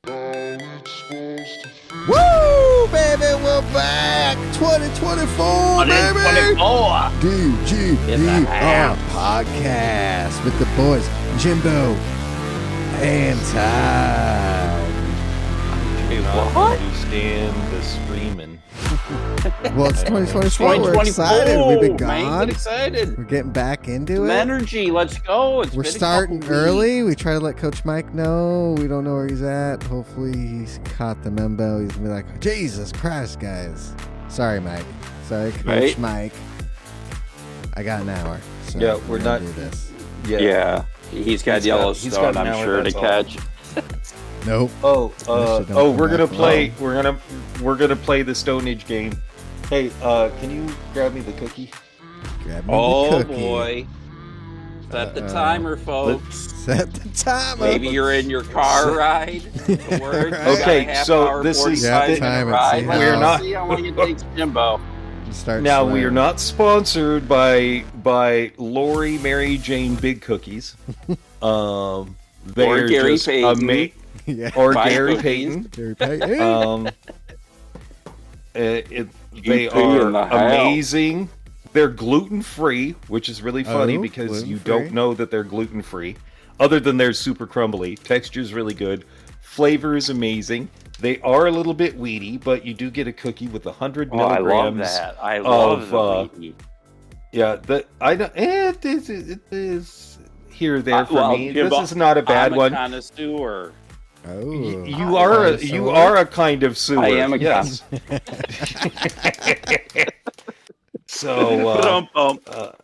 Woo, baby, we're back. 2024, baby. 2024. DGDR podcast with the boys Jimbo and Todd. I don't understand the screaming. Well, it's 2024. We're excited. We've been gone. Get excited. We're getting back into Some it. energy. Let's go. We're starting early. We try to let Coach Mike know. We don't know where he's at. Hopefully he's caught the memo. He's gonna be like, Jesus Christ, guys. Sorry, Mike. Sorry, Coach Mike. I got an hour. So Yeah, we're not do this. Yeah. He's got Yellowstone, I'm sure, to catch. Nope. We're gonna play. We're gonna play the Stone Age game. Hey, can you grab me the cookie? Grab me the cookie. Boy. Set the timer, folks. Set the timer. Maybe you're in your car ride to work. Okay, so this is the time. We're not. See how long it takes Jimbo. Now we are not sponsored by Lori Mary Jane Big Cookies. Or Gary Payton. Or Buy Gary cookies. Payton. They are amazing. They're gluten-free, which is really funny because you don't know that they're gluten-free. Other than they're super crumbly. Texture's really good. Flavor is amazing. They are a little bit weedy, but you do get a cookie with 100 milligrams. I love the weedy. Yeah, it is here or there for me. Jimbo, this is not a bad one. I'm a connoisseur. You are a kind of sewer. I am a yes. So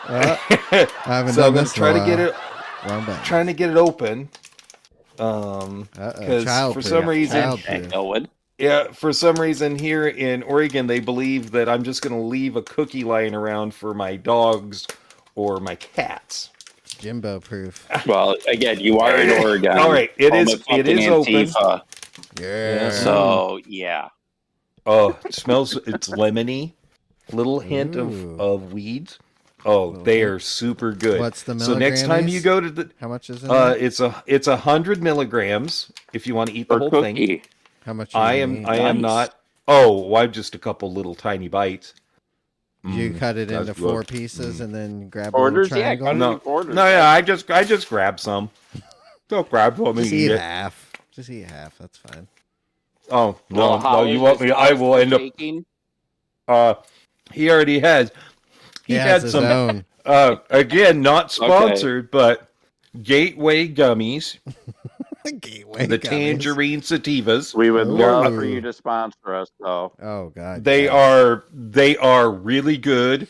I haven't so done I'm gonna this try to get it. Trying to get it open. Because for some reason, for some reason here in Oregon, they believe that I'm just going to leave a cookie lying around for my dogs or my cats. Jimbo proof. Well, again, you are in Oregon. All right, it is open. Yeah. So yeah. Oh, it smells. It's lemony. Little hint of weeds. Oh, they are super good. What's the so next time you go to the how much is it? It's 100 milligrams if you want to eat the whole thing. How much? I am not. Oh, I'm just a couple little tiny bites. You cut it into 4 pieces and then grab Quarters, a little triangle? I just grab some. Don't grab some. Just eat half. Just eat half. That's fine. Oh no! You want me? I will end up. He already has. He had some. Own. Again, not sponsored, but Gateway Gummies. Gateway the gummies. Tangerine Sativas. We would love for you to sponsor us, though. Oh God, they are really good,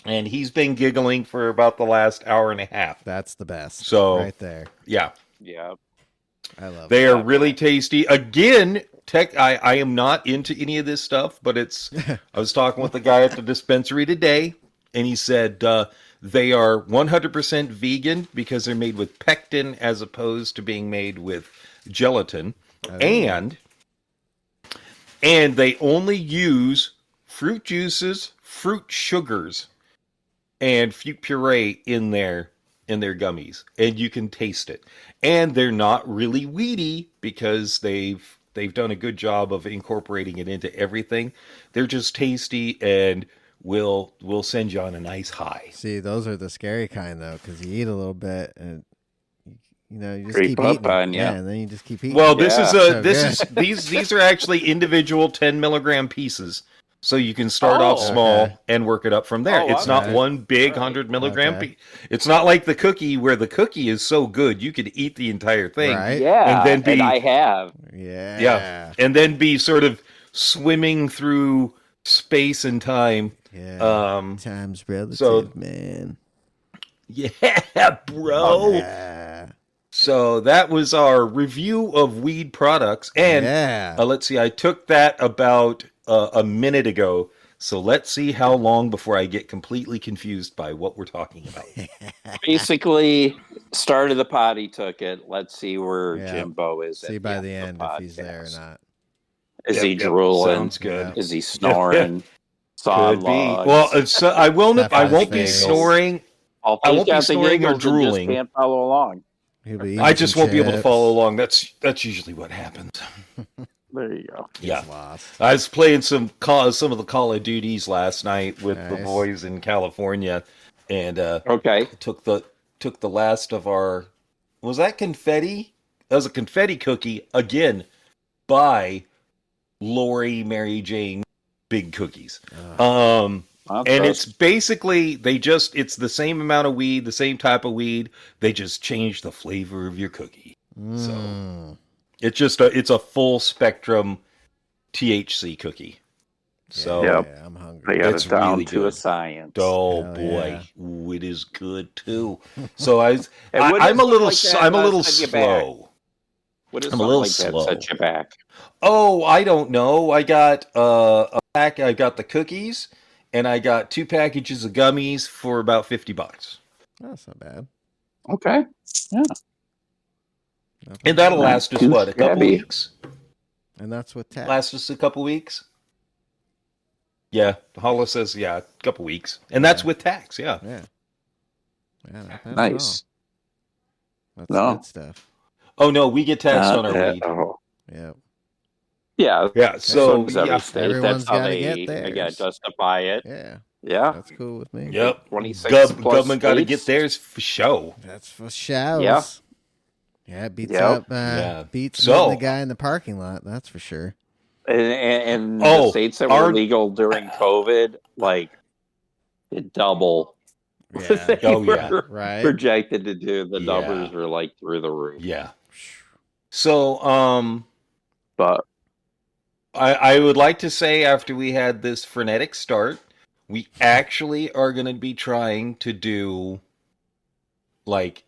and he's been giggling for about the last hour and a half. That's the best. So right there, yeah, I love. They are really tasty. Again, I am not into any of this stuff, but it's. I was talking with the guy at the dispensary today, and he said they are 100% vegan because they're made with pectin as opposed to being made with gelatin, and they only use fruit juices, fruit sugars, and fruit puree in their gummies, and you can taste it. And they're not really weedy because they've done a good job of incorporating it into everything. They're just tasty and will send you on a nice high. See, those are the scary kind though, because you eat a little bit and you just keep eating. On, and then you just keep eating. Well, these are actually individual 10 milligram pieces. So you can start off small and work it up from there. It's not one big 100 milligram piece. It's not like the cookie where the cookie is so good you could eat the entire thing. Right? Yeah, and then I have. Yeah. And then be sort of swimming through space and time. Yeah. Time's relative, man. Yeah, bro. Yeah. So that was our review of weed products. And let's see, I took that about a minute ago. So let's see how long before I get completely confused by what we're talking about. Basically, start of the pod, he took it. Let's see where Jimbo is. See by the end if he's there or not. Is he drooling? Sounds good. Is he snoring? Could be. Well, I won't be snoring. I won't be snoring or drooling. Just can't follow along. He'll be I just eating won't be able to chips. follow along. That's usually what happens. There you go. Yeah. Lost. I was playing some of the Call of Duties last night with the Nice. boys in California, and Okay. took the last of our. Was that confetti? That was a confetti cookie again by Lori Mary Jane Big Cookies. And it's basically it's the same amount of weed, the same type of weed. They just change the flavor of your cookie. So it's just it's a full spectrum THC cookie. So yeah, I'm hungry. They got it's it down really to a good. science. Oh Hell boy, yeah. Ooh, it is good too. So And what I'm does a little something like that I'm a little set you back? slow. What does I'm a something little like that slow. set you back? Oh, I don't know. I got a pack. I got the cookies, and I got 2 packages of gummies for about $50. That's not bad. Okay. Yeah. And that'll Not last us too what, a couple shabby. weeks? And that's with tax. Last us a couple weeks? Yeah, Hollow says a couple weeks, and that's with tax. Yeah. Yeah, not bad Nice. at all. That's good stuff. Oh no, we get taxed on our weed. Yep. Yeah. Yeah. So does every state. Everyone's That's how gotta they get theirs. got justify it. Yeah, Yeah. that's cool with me. Yep. 26 plus Government got to get states. theirs for show. That's for shows. Yeah. Yeah, it beats Yep. up. Yeah. Beats So- meeting the guy in the parking lot. That's for sure. And the states that were legal during COVID, like it double. Yeah. They Oh, yeah. were Right. projected to do. The Yeah. numbers were like through the roof. Yeah. So But I would like to say after we had this frenetic start, we actually are going to be trying to do like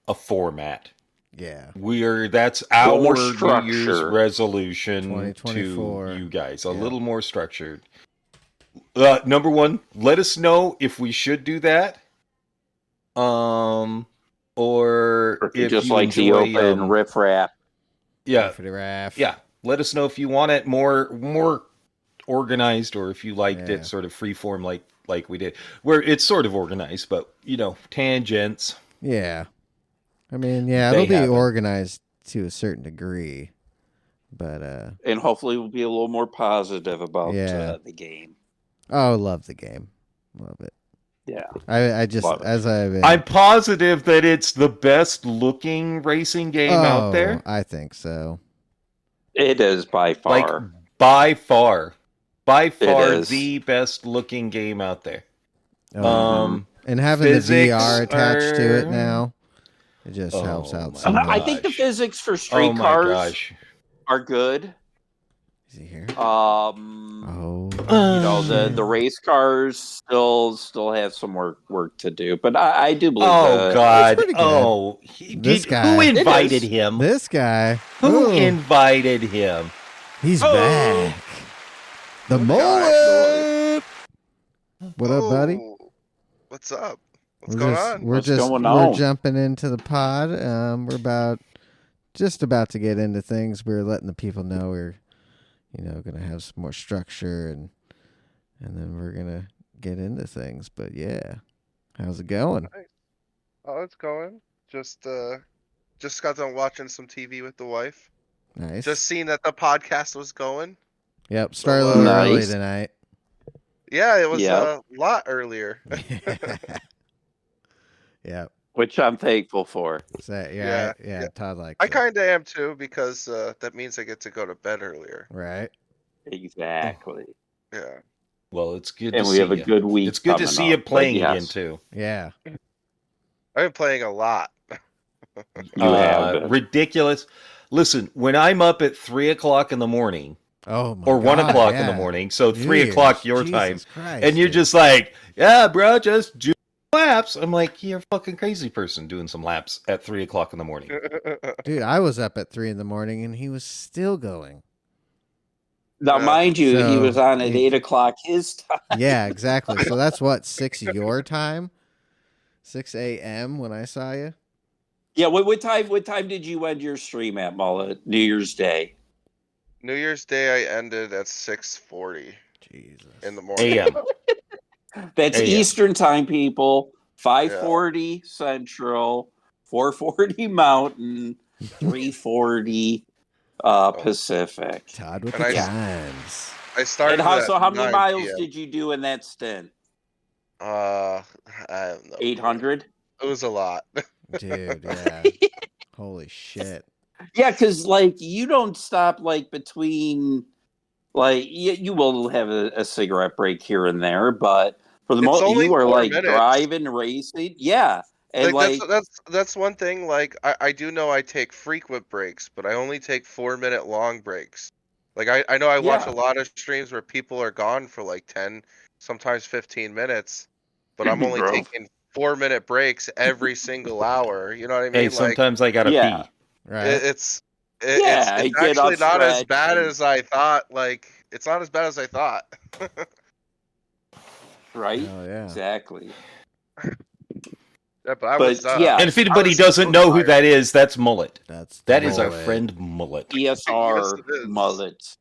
a format. Yeah. That's little our more New Year's structure. resolution 2024. to you guys. A Yeah. little more structured. Number one, let us know if we should do that. Or if just you like the enjoy, open riffraff. Yeah. For the raft. Yeah. Let us know if you want it more organized, or if you liked it sort of freeform like we did. Where it's sort of organized, but tangents. Yeah. I mean, yeah, They it'll be haven't. organized to a certain degree. But And hopefully we'll be a little more positive about the game. oh, love the game. Love it. Yeah. I just Love it. as I've been, I'm positive that it's the best looking racing game out there. I think so. It is by far. Like by far is. the best looking game out there. And having the physics VR attached to it are- now, it just helps out so my much. I think the gosh. physics for street Oh my cars gosh. are good. Is he here? Uh, The race cars still have some work to do, but I do believe. Oh God! pretty good. Oh, This guy. who It invited is. him? This guy. Who Ooh, invited him? he's Oh. back. The mullet. What up, buddy? Oh, what's up? What's We're going just, on? What's going on? We're jumping into the pod. We're just about to get into things. We're letting the people know we're, gonna have some more structure and then we're gonna get into things. But yeah, how's it going? Oh, it's going. Just got done watching some TV with the wife. Nice. Just seeing that the podcast was going. Yep. Started a little Nice. early tonight. Yeah, it was Yep. a lot earlier. Yep. Which I'm thankful for. So, Yeah. Todd likes I it. kind of am too, because that means I get to go to bed earlier. Right. Exactly. Yeah. Well, it's good And to we see have a you. good week. It's good to coming see you up, but playing yes, again too. Yeah. I've been playing a lot. You have been. Ridiculous. Listen, when I'm up at 3:00 in the morning Oh my or 1 God, o'clock in yeah. the morning, so Jeez, 3:00 your Jesus time, Christ, and you're dude. just like, yeah, bro, just do laps. I'm like, you're a fucking crazy person doing some laps at 3:00 in the morning. Dude, I was up at 3 a.m. and he was still going. Now, Yeah. mind you, he So, was on at he- 8:00 his time. Yeah, exactly. So that's what, 6 your time? 6 a.m. when I saw you? Yeah, what time did you end your stream at, Mullet? New Year's Day. New Year's Day, I ended at 6:40 Jesus. in the morning. AM. That's AM. Eastern time, people. 5:40 Central, 440 Mountain, 340 Pacific. Todd with And the I- times. I started. And at how many 9 miles PM. did you do in that stint? I don't know. 800? It was a lot. Dude, yeah. Holy shit. Yeah, because like you don't stop like between like you will have a cigarette break here and there, but for the It's most only you are 4 like minutes. driving, racing. Yeah. And Like like that's one thing. Like I do know I take frequent breaks, but I only take 4 minute long breaks. Like I know I watch a lot of streams where people are gone for like 10, sometimes 15 minutes, but I'm only Bro. taking 4 minute breaks every single hour. You know what I Hey, mean? Like sometimes I gotta Yeah. pee. Right? it's Yeah, it's get actually up, not as stretch, bad and- as I thought. Like it's not as bad as I thought. right? Hell yeah. Exactly. Yeah, but I But, was yeah. And if I anybody was doesn't so know who tired. that is, that's Mullet. That Is our mullet. friend Mullet. ESR Yes, it is. mullet.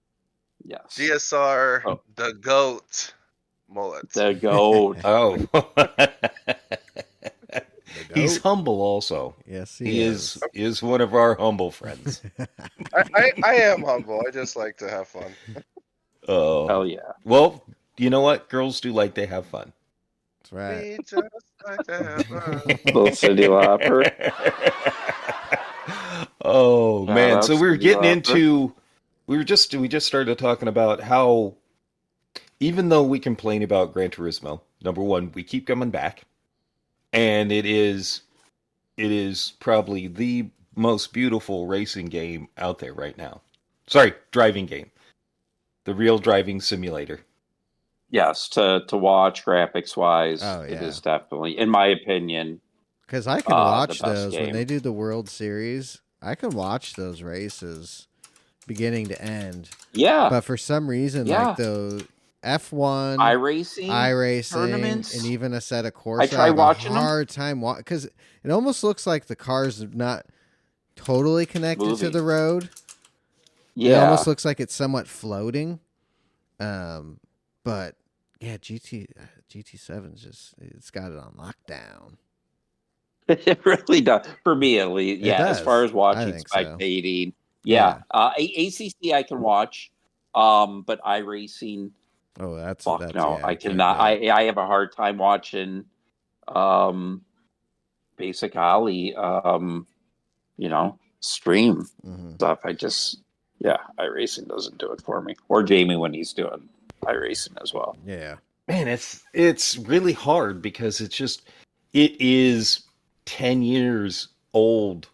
Yes. GSR, Oh. the goat mullet. The goat. Oh. The He's goat. humble also. Yes, He is one of our humble friends. I am humble. I just like to have fun. Oh. Hell yeah. Well, you know what? Girls do like to have fun. That's right. We just like to have fun. Little Cyndi Lauper. Oh Shout man. out So we were Cyndi getting Lauper. into we just started talking about how even though we complain about Gran Turismo, number one, we keep coming back. And it is probably the most beautiful racing game out there right now. Sorry, driving game. The real driving simulator. Yes, to watch graphics wise, Oh, it yeah. is definitely, in my opinion. Because I can the watch best those when game. they do the World Series. I can watch those races beginning to end. Yeah. But for some reason, Yeah. like the F1, iRacing tournaments. and even a set of Corsa, I try have watching a them. hard time because it almost looks like the car's not totally connected to Moving. the road. It Yeah. almost looks like it's somewhat floating. But yeah, GT7's just it's got it on lockdown. It really does. For me, at least. It Yeah. does. As far as watching, think so. spectating. Yeah. ACC I can watch. But iRacing, Oh, that's fuck that's no. yeah, I you can't cannot. do it. I have a hard time watching Basic Ollie, stream Mhm. stuff. iRacing doesn't do it for me. Or Jamie when he's doing iRacing as well. Yeah. Man, it's really hard because it is 10 years old.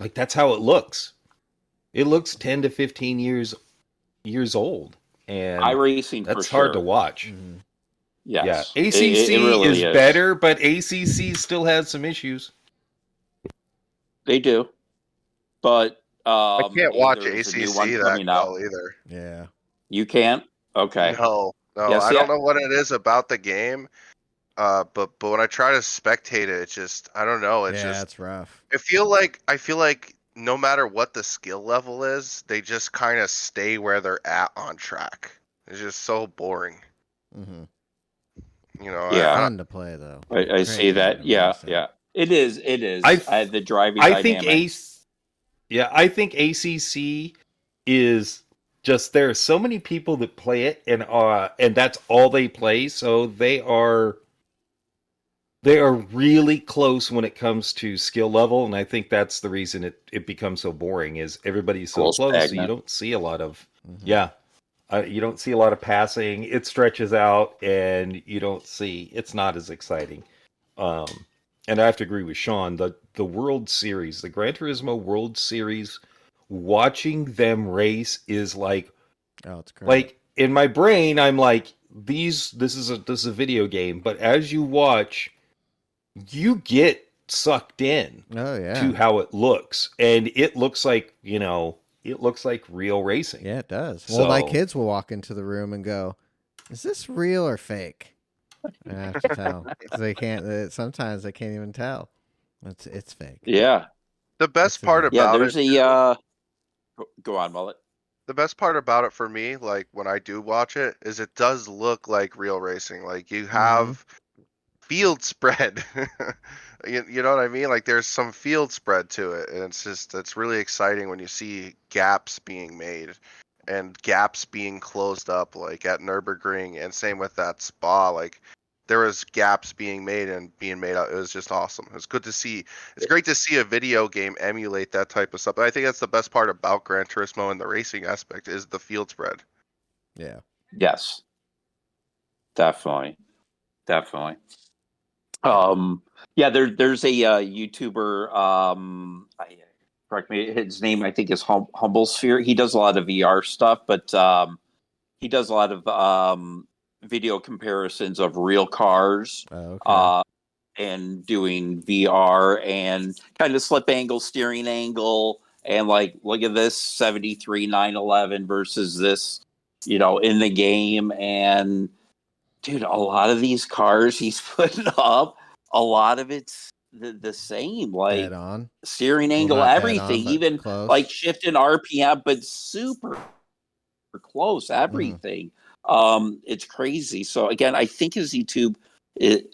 Like that's how it looks. It looks 10 to 15 years old. And iRacing for that's sure. hard to watch. Mhm. Yes. Yeah. ACC It really is better, but ACC still has some issues. They do. But I can't watch there's a new ACC one that coming out. well either. Yeah. You can't? Okay. No, Yes, I yeah. don't know what it is about the game. But when I try to spectate it, it's just I don't know. It's Yeah, just it's rough. I feel like no matter what the skill level is, they just kind of stay where they're at on track. It's just so boring. Mm-hmm. You know. Yeah. Fun to play though. I Great see that. game, Yeah, honestly. yeah. It is. It is. The driving I think dynamic. I think ACC is just there are so many people that play it and that's all they play, so they are really close when it comes to skill level, and I think that's the reason it becomes so boring is everybody's so close, so you stagnant. don't see a lot of Mhm. you don't see a lot of passing. It stretches out, and you don't see. It's not as exciting. And I have to agree with Sean. The World Series, the Gran Turismo World Series, watching them race is like, Oh, it's great. like in my brain, I'm like, this is a video game. But as you watch, you get sucked in Oh yeah. to how it looks, and it looks like it looks like real racing. Yeah, it does. Well, my So- kids will walk into the room and go, "Is this real or fake?" I have to tell 'cause they can't. Sometimes they can't even tell. It's fake. Yeah. The best That's part it. Yeah, about there's it. go on, Mullet. The best part about it for me, like when I do watch it, is it does look like real racing. Like you have field spread. You know what I mean? Like there's some field spread to it, and it's really exciting when you see gaps being made and gaps being closed up, like at Nürburgring, and same with that Spa. Like there was gaps being made and being made out. It was just awesome. It was good to see. It's great to see a video game emulate that type of stuff. I think that's the best part about Gran Turismo and the racing aspect is the field spread. Yeah. Yes. Definitely. Yeah, there's a YouTuber, correct me, his name I think is Humble Sphere. He does a lot of VR stuff, but he does a lot of video comparisons of real cars. Oh, okay. And doing VR and kind of slip angle, steering angle, and like, look at this 73 911 versus this, in the game. And dude, a lot of these cars he's putting up, a lot of it's the same, like Dead on. steering Well, angle, not dead everything, on, but even close. like shifting RPM, but super close, everything. It's crazy. So again, I think his YouTube,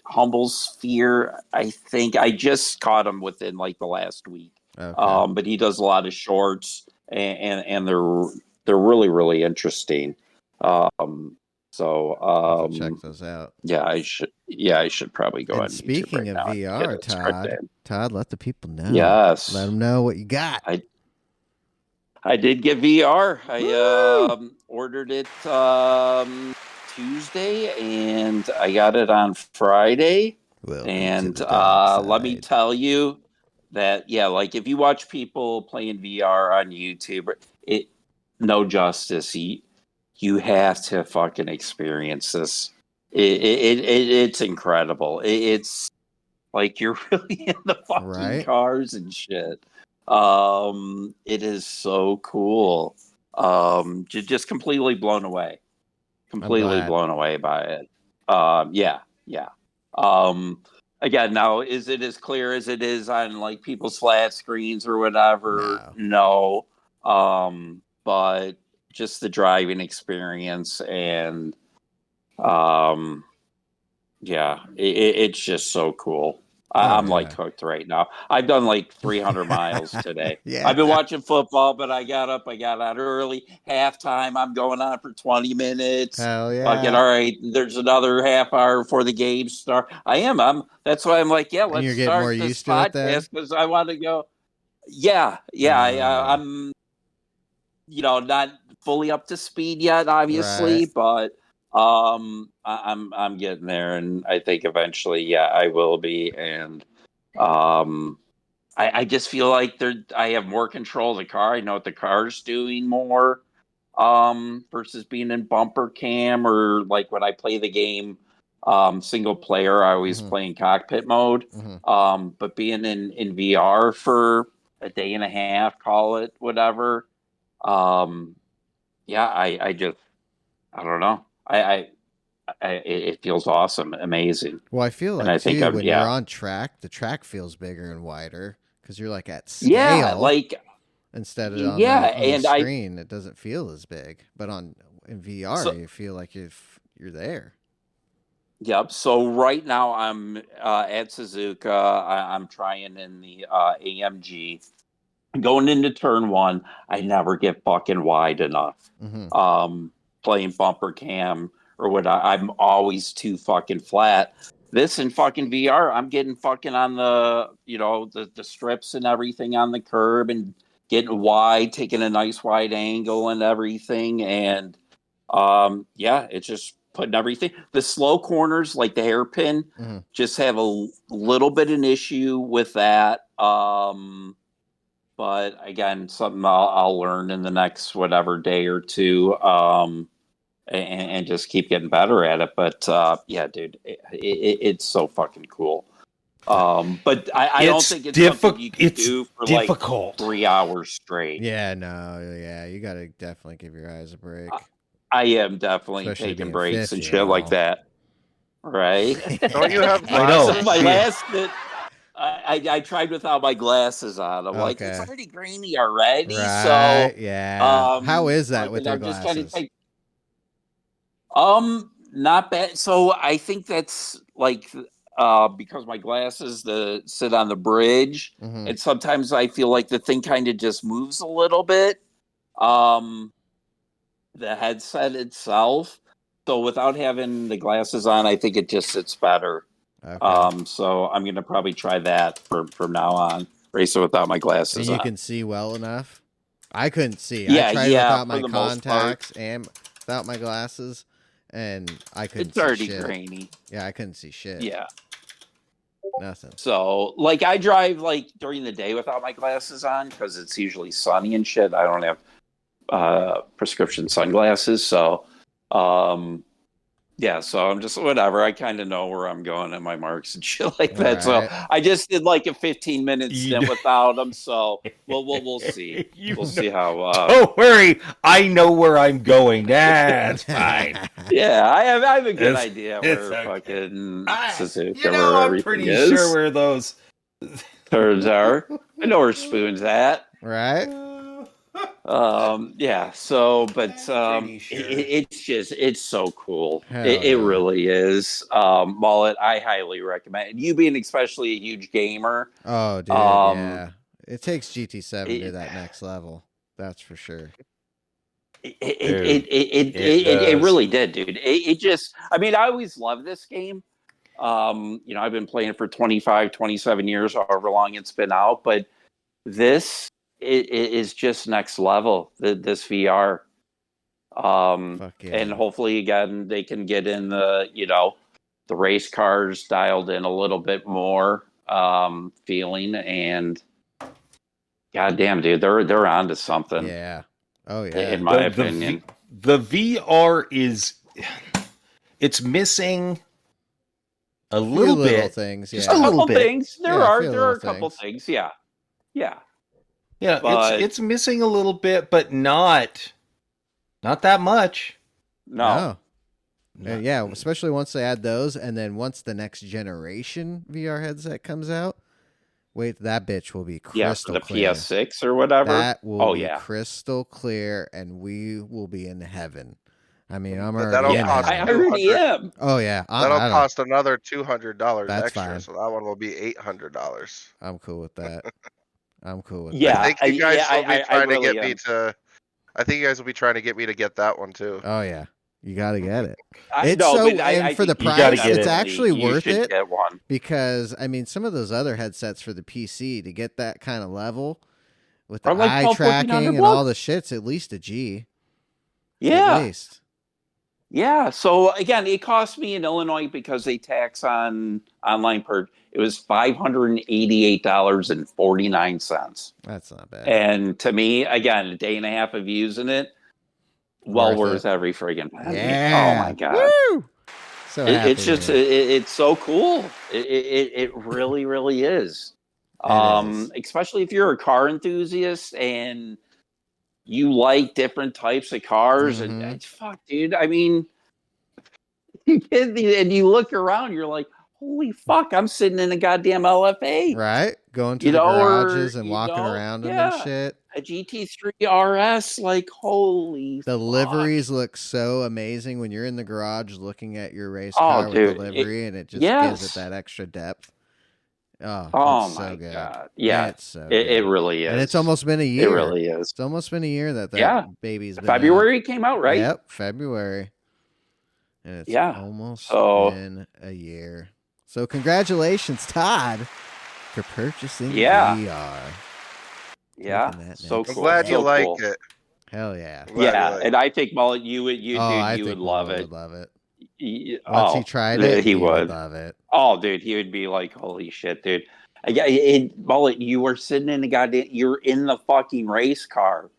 Humble Sphere, I think I just caught him within like the last week. Okay. But he does a lot of shorts, and they're really, really interesting. I'll check those out. Yeah, I should probably go And on speaking YouTube of right now and get VR, it scripted. Todd, let the people know. Yes. Let them know what you got. I did get VR. Woo! I ordered it Tuesday, and I got it on Friday. Welcome And to the dark let me side. tell you that, yeah, like if you watch people playing VR on YouTube, no justice. You have to fucking experience this. It's incredible. It's like you're really in the fucking Right? cars and shit. It is so cool. Just completely blown away. Completely glad. blown away by it. Yeah. Again, now is it as clear as it is on like people's flat screens or whatever? No. But just the driving experience and yeah, it's just so cool. I'm like hooked right now. I've done like 300 miles today. Yeah. I've been watching football, but I got out early. Halftime, I'm going on for 20 minutes. Hell yeah. Fucking all right, there's another half hour before the game start. That's why I'm like, yeah, let's you're getting start more this used to it then? podcast because I want to go. Yeah. I'm, not fully up to speed yet, obviously, but I'm getting there, and I think eventually, yeah, I will be. And I just feel like I have more control of the car. I know what the car's doing more versus being in bumper cam, or like when I play the game single player, I always play in cockpit mode. But being in VR for a day and a half, call it whatever. Yeah, I don't know. It feels awesome, amazing. Well, I feel like too when you're on track, the track feels bigger and wider because you're like at scale. Yeah, like instead of on the screen, it doesn't feel as big. But in VR, you feel like you're there. Yep. So right now I'm at Suzuka. I'm trying in the AMG. Going into turn one, I never get fucking wide enough. Playing bumper cam or what, I'm always too fucking flat. This in fucking VR, I'm getting fucking on the, the strips and everything on the curb and getting wide, taking a nice wide angle and everything. And yeah, it's just putting everything. The slow corners, like the hairpin, just have a little bit an issue with that. But again, something I'll learn in the next whatever day or two, and just keep getting better at it. But yeah, dude, it's so fucking cool. But I don't think it's something you can do for difficult. like 3 hours straight. Yeah, no, yeah, you got to definitely give your eyes a break. I am definitely taking breaks and shit like that. Right? Don't you have glasses? My last bit. I tried without my glasses on. I'm like, it's already grainy already. Right, so yeah. How is that with your glasses? Not bad. So I think that's like because my glasses sit on the bridge, and sometimes I feel like the thing kind of just moves a little bit. The headset itself. So without having the glasses on, I think it just sits better. Okay. So I'm going to probably try that from now on, racing without my glasses And you on. can see well enough? I couldn't see. Yeah, I tried without my for the most part. contacts and without my glasses, and I couldn't It's see already shit. grainy. Yeah, I couldn't see shit. Yeah. Nothing. So, like, I drive, like, during the day without my glasses on because it's usually sunny and shit. I don't have prescription sunglasses. So, yeah, so I'm just whatever. I kind of know where I'm going in my marks and shit like that. Right. So I just did like a 15-minute stint without them. So we'll see. We'll see how. Don't worry, I know where I'm going. That's fine. Yeah, I have a good idea where okay. fucking Suzuka, You know, where I'm everything pretty is. sure where those turns are. I know where Spoon's at. Right? Yeah, so but Sure. it's so cool. Hell It yeah. really is. Mullet, I highly recommend. You being especially a huge gamer. Oh, dude, yeah. It takes GT7 to that next level. That's for sure. It really did, dude. It just, I mean, I always loved this game. I've been playing it for 25, 27 years, however long it's been out, but this it is just next level. This VR, Fuck yeah. and hopefully again they can get in the race cars dialed in a little bit more feeling, and goddamn, dude, they're onto something. Yeah. Oh yeah. In my opinion, the VR it's missing a little bit. Things, yeah. Just a little bit. Things. There are a couple things. Yeah. Yeah, but it's missing a little bit, but not that much. No. Yeah, especially once they add those, and then once the next generation VR headset comes out, wait, that bitch will be crystal for the clear. PS6 or whatever. That will be crystal clear, and we will be in heaven. I mean, I'm already in heaven. I already am. Oh yeah, that'll cost another $200 extra, fine. so that one will be $800. I'm cool with that. I'm cool with that. I think you guys will be trying to get am. me to. I think you guys will be trying to get me to get that one too. Oh yeah, you got to get it. For the price, it's actually worth it. Get one. Because I mean, some of those other headsets for the PC to get that kind of level with the like eye tracking and all the shit's at least a G. Yeah. At least. Yeah. So again, it cost me in Illinois because they tax on online per. It was $588.49. That's not bad. And to me, again, a day and a half of using it, worth every friggin' penny. Yeah. Oh my god. Woo! So happy it's just it's so cool. It really, really is. Especially if you're a car enthusiast and you like different types of cars, and fuck, dude. I mean, and you look around, you're like, holy fuck, I'm sitting in a goddamn LFA. Right? Going to the garages and walking around them and shit. A GT3 RS, like, holy The liveries look so amazing when you're in the garage looking at your race car with the livery, and it just gives it that extra depth. Oh my so good. God. Yeah, it's so it really is. And it's almost been a year. It really is. It's almost been a year that baby's been February came out, right? Yep, February. And it's almost been a year. So congratulations, Todd, for purchasing VR. Yeah, so cool. I'm glad you liked it. Hell yeah. And I think Mullet, you would love it. Would love it. Once he tried it, he would love it. Oh, dude, he would be like, "Holy shit, dude!" Mullet, you were sitting in you're in the fucking race car.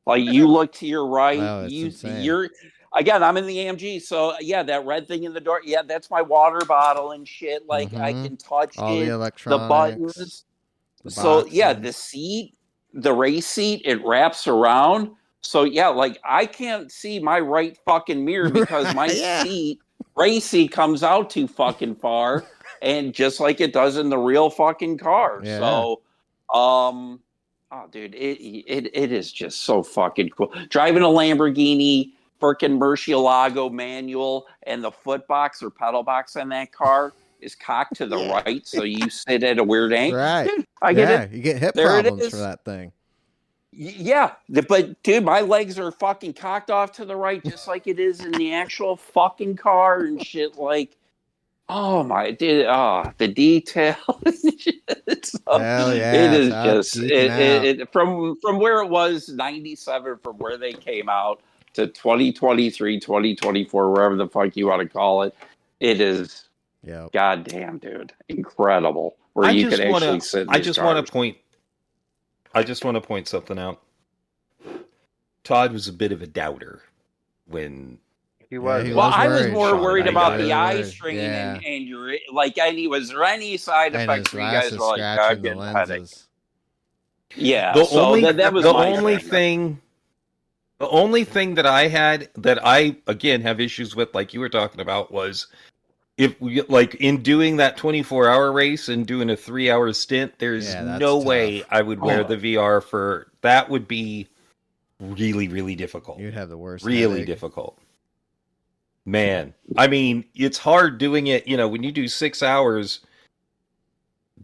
Like you look to your right, you're. Again, I'm in the AMG, so yeah, that red thing in the door, yeah, that's my water bottle and shit. Like I can touch all it, the electronics, the buttons. So yeah, the seat, the race seat, it wraps around. So yeah, like I can't see my right fucking mirror because my race seat comes out too fucking far, and just like it does in the real fucking car. Yeah. So, oh dude, it is just so fucking cool. Driving a Lamborghini freaking Murcielago manual and the foot box or pedal box on that car is cocked to the Yeah. right, so you sit at a weird angle. Right. Dude, I get it. You get hip There it problems is. for that thing. Yeah, but dude, my legs are fucking cocked off to the right, just like it is in the actual fucking car and shit. Like, oh my, dude, the detail. Hell yeah! It is Todd just geeking out. from where it was 97, from where they came out to 2023, 2024, wherever the fuck you want to call it. It is, goddamn, dude, incredible. Where you could actually sit. I just want to point something out. Todd was a bit of a doubter when he was. he Well, was I was worried. more worried about the eye worried. strain Yeah. and your was there any side And effects his where you guys glasses were like, scratching the getting a headache? lenses. Yeah, the so only that was the my only thing. the only thing that I had that I again have issues with, like you were talking about, was if we like in doing that 24-hour race and doing a 3-hour stint, there's no way I would wear the VR for that. Would be really, really difficult. You'd have the worst. Really headache. difficult. Man, I mean, it's hard doing it, when you do 6 hours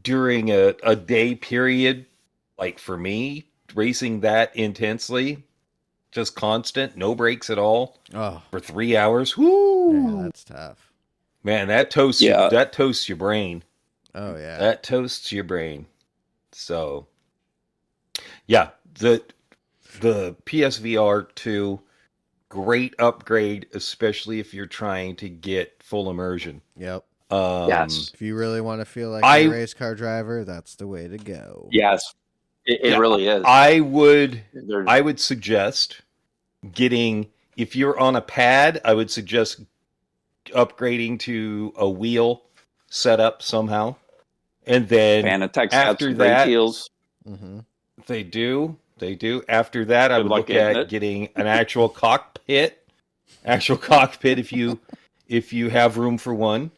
during a day period, like for me, racing that intensely, just constant, no breaks at all, for 3 hours. Whoo! Yeah, that's tough. Man, that toasts your brain. Oh yeah. That toasts your brain. So, yeah, the PSVR 2, great upgrade, especially if you're trying to get full immersion. Yep. Yes. If you really want to feel like a race car driver, that's the way to go. Yes. It really is. I would suggest getting, if you're on a pad, I would suggest upgrading to a wheel setup somehow. And then Fanatec's after got great that, heels. Mm-hmm. They do. After that, I would look at getting an actual cockpit. If you have room for one.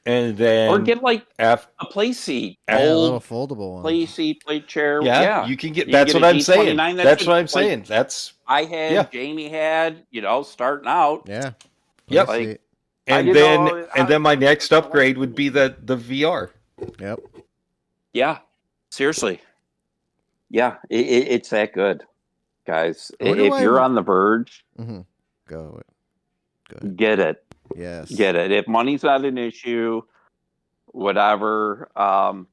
And then, or get like a play seat, a little foldable one. Play seat, play chair. Yeah, you can get. That's what I'm saying. That's what I'm saying. That's I had. Jamie had. Starting out. Yeah. Yep. Seat. And then my next upgrade would be the VR. Yep. Yeah. Seriously. Yeah, it's that good, guys. If you're on the verge, go get it. Yes, get it. If money's not an issue, whatever. And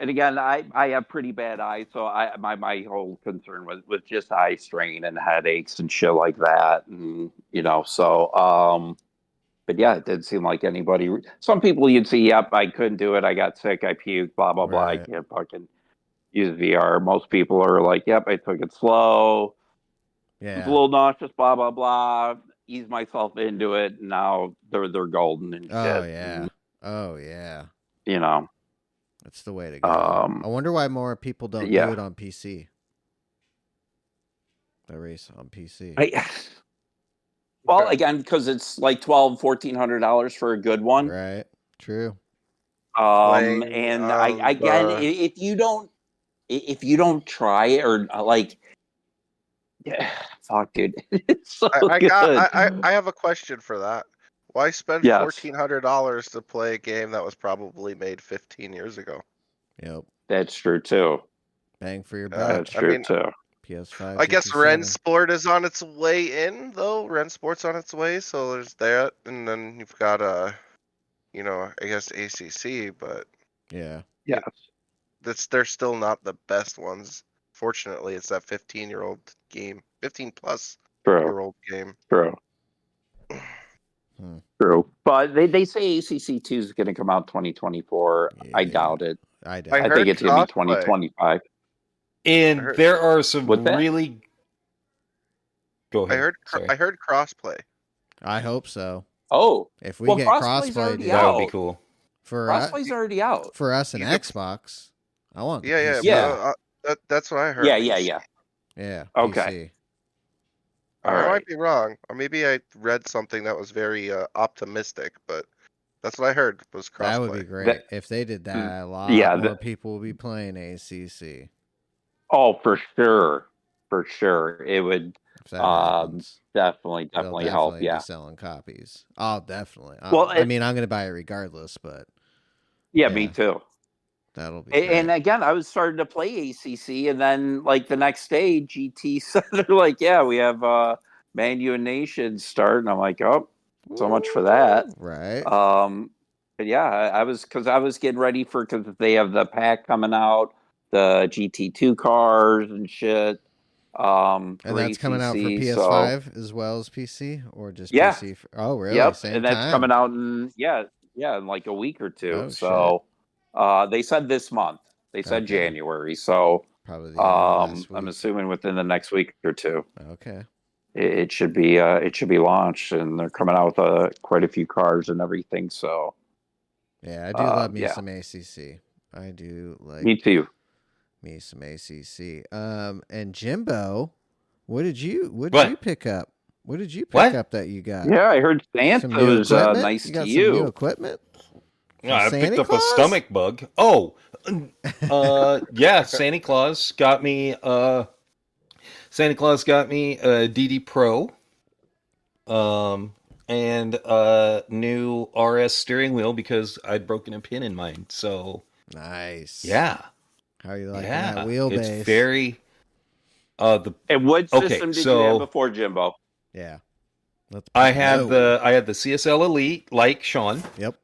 again, I have pretty bad eyes, so my whole concern was just eye strain and headaches and shit like that, and so. But yeah, it didn't seem like anybody. Some people you'd see, yep, I couldn't do it. I got sick. I puked. Blah blah blah. I can't fucking use VR. Most people are like, yep, I took it slow. Yeah. It's a little nauseous, blah, blah, blah. Ease myself into it. And now they're golden and shit. Oh, yeah. That's the way to go. I wonder why more people don't do it on PC. The race on PC. Well, again, because it's like $1,200-$1,400 for a good one. Right. True. And again, if you don't try it or like, yeah, fuck, dude, it's so good. I have a question for that. Why spend $1,400 to play a game that was probably made 15 years ago? Yep, that's true too. Bang for your buck. That's true too. PS5. I guess Rensport is on its way in, though. Rensport's on its way, so there's that, and then you've got I guess ACC, but yeah. They're still not the best ones. Fortunately, it's that 15-year-old game, 15-plus-year-old game. True. True. But they say ACC 2 is going to come out 2024. Yeah. I doubt it. I think it's going to be 2025. And there are some really. Go ahead. I heard crossplay. I hope so. Oh, if we get crossplay, that would be cool. Crossplay's already out for us in Xbox. I want. Yeah. That's what I heard. Yeah. Okay. I might be wrong, or maybe I read something that was very optimistic, but that's what I heard was crossplay. That would be great if they did that. A lot more people will be playing ACC. Oh, for sure, it would definitely help. Yeah, be selling copies. Oh, definitely. Well, I mean, I'm going to buy it regardless, but Yeah, me too. That'll be And great. again, I was starting to play ACC, and then like the next day, GT said they're like, "Yeah, we have Man U and Nation start," and I'm like, "Oh, so much for that." Woo, right. But yeah, I was getting ready because they have the pack coming out, the GT2 cars and shit. And For that's coming out for ACC, PS5 as well as PC, or just yeah, PC? Oh, really? yep, Same and that's time? coming out in in like a week or two. Oh, So, they said this month. They said Okay. January. So, Probably the end of this week. I'm assuming within the next week or two, Okay. it should be launched, and they're coming out with quite a few cars and everything. So, Yeah, I do love me yeah, some ACC. I do like me too. me some ACC. And Jimbo, what did you What? pick up? What did you pick What? up that you got? Yeah, I heard Santa Some new was equipment? nice You to got some new you. equipment? Yeah, I Santa picked up a Claus? stomach bug. Oh, yeah, Santa Claus got me. Santa Claus got me a DD Pro, and a new RS steering wheel because I'd broken a pin in mine. So Nice. yeah, How are you liking yeah, that wheelbase? it's very. The And what Okay, system did you so- have before, Jimbo? Yeah. Let's I know. had the CSL Elite, like Sean, Yep.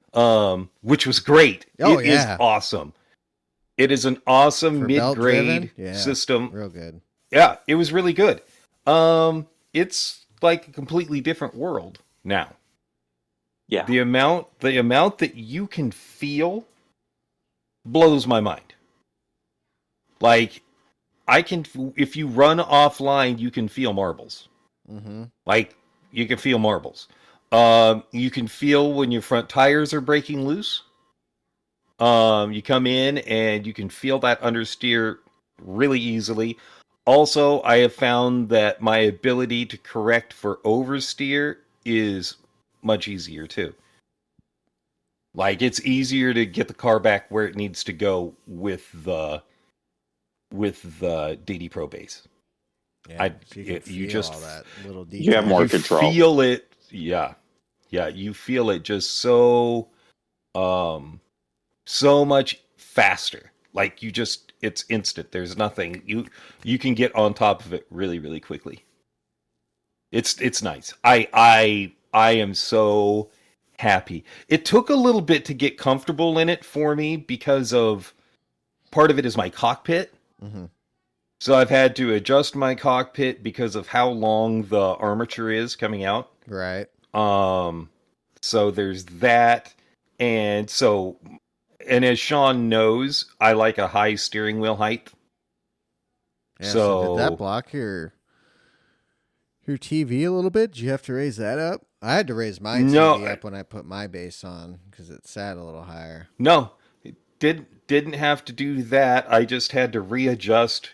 which was great. Oh, It is yeah. awesome. It is an awesome For belt mid-grade driven? Yeah. system. Real good. Yeah, it was really good. It's like a completely different world now. Yeah. The amount that you can feel blows my mind. Like, if you run offline, you can feel marbles. Mm-hmm. Like, you can feel marbles. You can feel when your front tires are breaking loose. You come in and you can feel that understeer really easily. Also, I have found that my ability to correct for oversteer is much easier too. Like, it's easier to get the car back where it needs to go with the DD Pro base. Yeah. So you can you feel just all that little detail. You have more you control. feel it, yeah, you feel it just so much faster. Like, it's instant. There's nothing you can get on top of it really, really quickly. It's nice. I am so happy. It took a little bit to get comfortable in it for me because of part of it is my cockpit. Mm-hmm. So I've had to adjust my cockpit because of how long the armature is coming out. Right. So there's that, and as Sean knows, I like a high steering wheel height. Yeah, so did that block your TV a little bit? Did you have to raise that up? I had to raise my TV up when I put my base on because it sat a little higher. No, it didn't have to do that. I just had to readjust.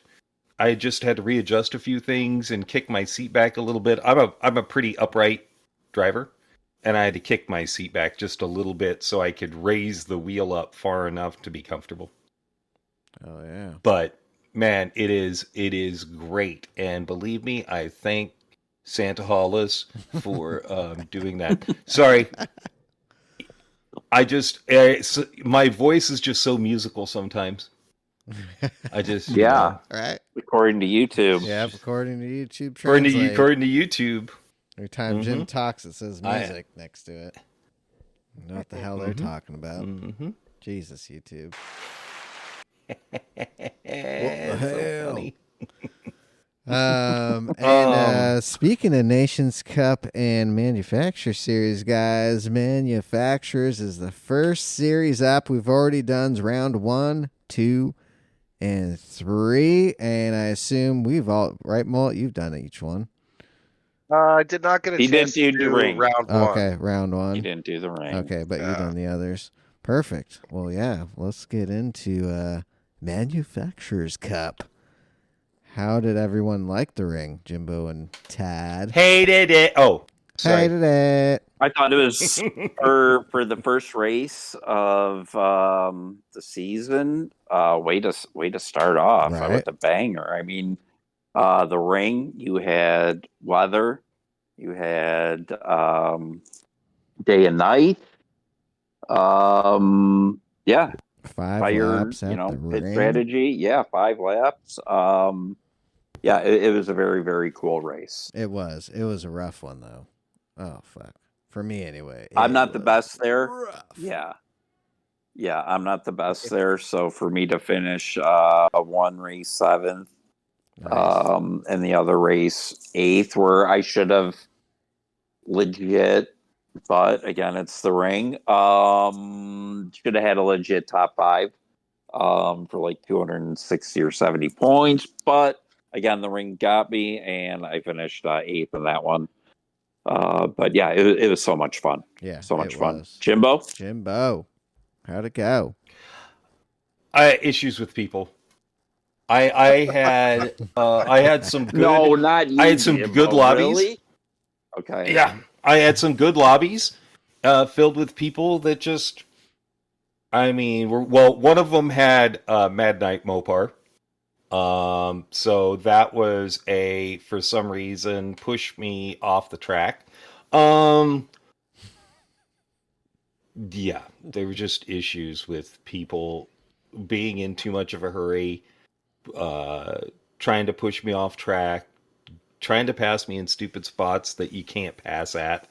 I just had to readjust a few things and kick my seat back a little bit. I'm a pretty upright driver, and I had to kick my seat back just a little bit so I could raise the wheel up far enough to be comfortable. Oh yeah. But man, it is great, and believe me, I thank Santa Hollis for doing that. Sorry, my voice is just so musical sometimes. I just right. According to YouTube. Yeah, according to YouTube. According to YouTube. Every time Jim talks, it says music next to it. You know what the hell they're talking about? Mm-hmm. Jesus, YouTube. What the hell? So and speaking of Nations Cup and Manufacturer Series, guys, Manufacturers is the first series up. We've already done round 1, 2, and 3, and I assume we've all right, Malt. You've done each one. I did not get a chance to do ring. round 1. Okay, round 1. You didn't do the ring. Okay, but you've done the others. Perfect. Well, yeah, let's get into Manufacturers Cup. How did everyone like the ring, Jimbo and Tad? Hated it. Oh, sorry. Hated it. I thought it was for the first race of the season. Way to start off with a banger. I mean, the ring. You had weather. You had day and night. Yeah, 5 laps at the pit ring. strategy. Yeah, 5 laps. Yeah, it was a very, very cool race. It was a rough one though. Oh fuck. For me anyway. I'm It not the was best there. rough. Yeah. Yeah, I'm not the best there. So for me to finish one race seventh, Nice. and the other race eighth, where I should have legit, but again, it's the ring. Should have had a legit top five for like 260 or 70 points. But again, the ring got me, and I finished eighth in that one. But yeah, it was so much fun. Yeah. So much it fun. was. Jimbo? How'd it go? Issues with people. I had some good. No, not you. I had some Jimbo. good lobbies. Really? Okay. Yeah, I had some good lobbies filled with people that just. I mean, one of them had Mad Night Mopar. So that was for some reason, push me off the track. Yeah, there were just issues with people being in too much of a hurry, trying to push me off track, trying to pass me in stupid spots that you can't pass at.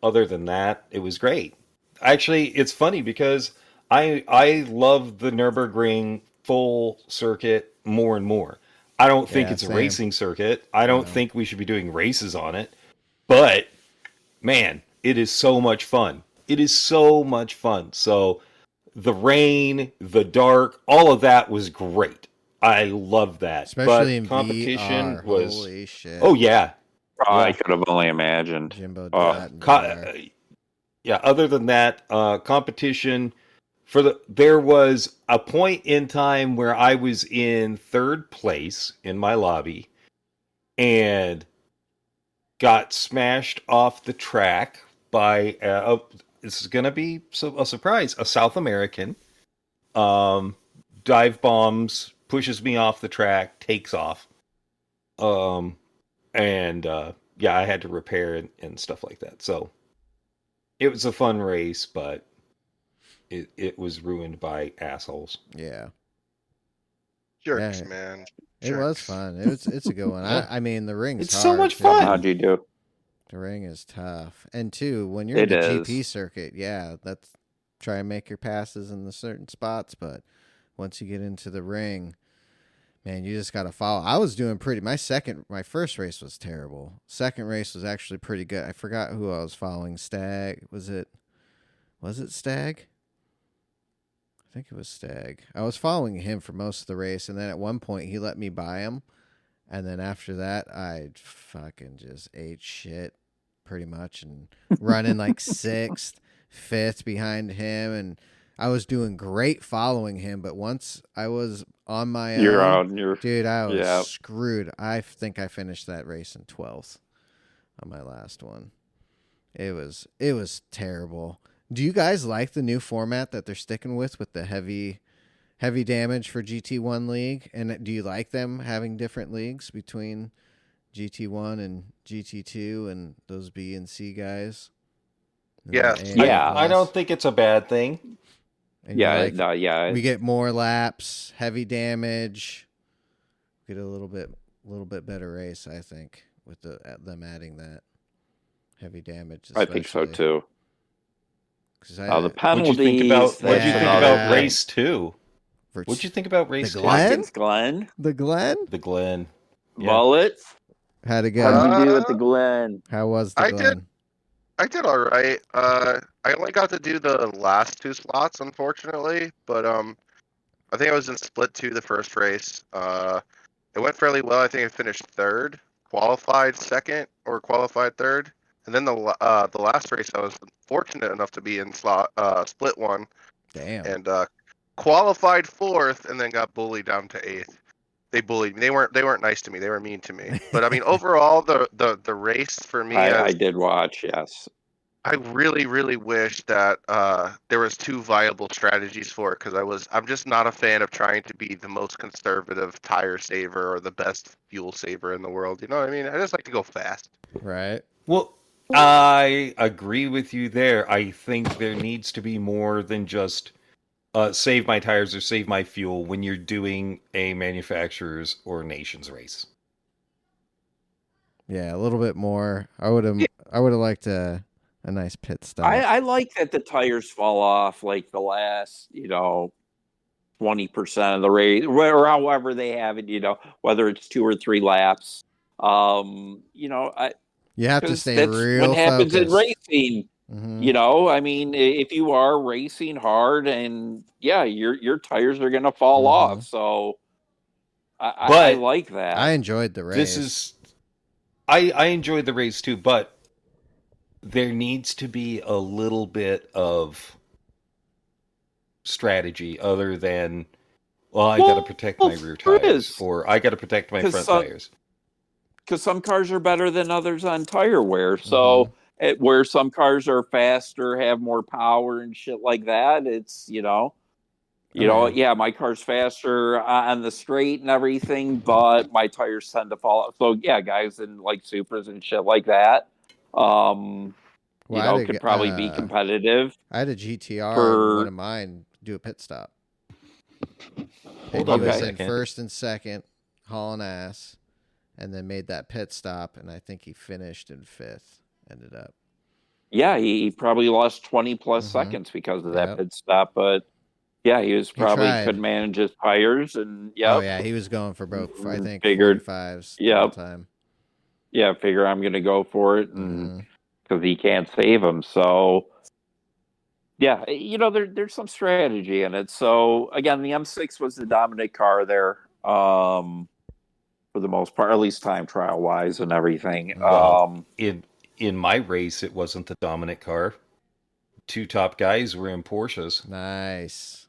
Other than that, it was great. Actually, it's funny because I love the Nürburgring full circuit more and more. I don't think it's same. a racing circuit. I don't think we should be doing races on it. But man, it is so much fun. It is so much fun. So the rain, the dark, all of that was great. I love that. Especially but in competition VR. was. Holy shit. Oh yeah. I could have only imagined. Jimbo Todd. Yeah. Other than that, competition there was a point in time where I was in third place in my lobby, and got smashed off the track by this is going to be a surprise, a South American. Dive bombs, pushes me off the track, takes off. And yeah, I had to repair and stuff like that. So it was a fun race, but it was ruined by assholes. Yeah. Jerks, Yeah. man. It was fun. It's a good one. I mean, the ring's It's hard, so much too. fun. How'd you do? The ring is tough. And two, when you're in the GP circuit, yeah, that's try and make your passes in the certain spots, but once you get into the ring, man, you just got to follow. I was doing pretty. My first race was terrible. Second race was actually pretty good. I forgot who I was following. Stag. Was it Stag? I think it was Stag. I was following him for most of the race, and then at one point he let me buy him, and then after that I fucking just ate shit pretty much and running like sixth, fifth behind him, and I was doing great following him, but once I was on my own, dude, I was screwed. I think I finished that race in 12th on my last one. It was terrible. Do you guys like the new format that they're sticking with the heavy damage for GT1 League? And do you like them having different leagues between GT1 and GT2 and those B and C guys? Yeah. I don't think it's a bad thing. And we get more laps, heavy damage. Get a little bit better race, I think, with them adding that heavy damage. I think so too. The penalties. What'd you think about race 2? What'd you think about race 2? Glenn? The Glen? The Glen. Yeah. Mullet? How'd it go? How'd you do at the Glen? How was the Glen? I did all right. I only got to do the last 2 slots, unfortunately, but I think I was in split 2 the first race. It went fairly well. I think I finished third, qualified second, or qualified third. And then the last race, I was fortunate enough to be in split 1. Damn. And qualified fourth, and then got bullied down to 8th. They bullied me. They weren't nice to me. They were mean to me. But I mean, overall, the race for me, I did watch. Yes. I really, really wish that there was 2 viable strategies for it, because I'm just not a fan of trying to be the most conservative tire saver or the best fuel saver in the world. You know what I mean? I just like to go fast. Right. Well, I agree with you there. I think there needs to be more than just save my tires or save my fuel when you're doing a manufacturer's or nation's race. Yeah, a little bit more. I would have liked a nice pit stop. I like that the tires fall off like the last, 20% of the race, or however they have it, whether it's 2 or 3 laps. You have to stay that's real what happens in focused. racing. Mhm. I mean, if you are racing hard, and your tires are going to fall off. So I like that. I enjoyed the race. I enjoyed the race too, but there needs to be a little bit of strategy other than, I got to protect my rear tires, or I got to protect my front tires. Because some cars are better than others on tire wear. So where some cars are faster, have more power and shit like that, it's, my car's faster on the straight and everything, but my tires tend to fall out. So yeah, guys in like Supras and shit like that, could probably be competitive. I had a GTR and one of mine do a pit stop. And he was in first and second, hauling ass, and then made that pit stop, and I think he finished in 5th. Ended up. Yeah, he probably lost 20 plus seconds because of that pit stop, but yeah, he was probably could manage his tires, and Oh yeah, he was going for both. I think 45s the whole time. Yeah, figure I'm going to go for it, and because he can't save him. So yeah, there's some strategy in it. So again, the M6 was the dominant car there, for the most part, at least time trial wise and everything. Well, in my race, it wasn't the dominant car. 2 top guys were in Porsches. Nice.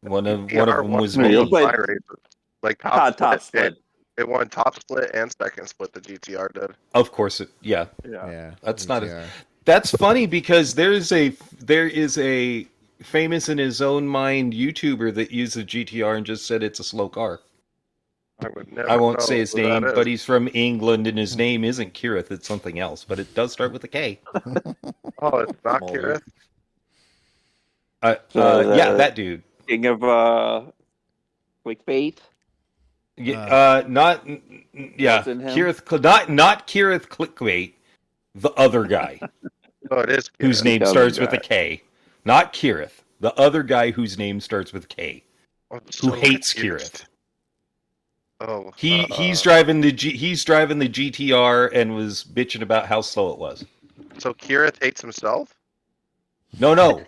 One of them was me. Like top split. It won top split and second split. The GTR did. Of course, yeah. That's GTR. not. That's funny because there is a famous in his own mind YouTuber that used a GTR and just said it's a slow car. I won't say his name, but he's from England and his name isn't Kirith. It's something else, but it does start with a K. Oh, it's not Kirith? Yeah, that dude. King of clickbait. Not Kirith. Not Kirith clickbait. The other guy. Oh, it is Kirith. Whose name starts with a K. Not Kirith. The other guy whose name starts with K. Who hates Kirith. Oh, he's driving the GTR and was bitching about how slow it was. So Kirith hates himself? No.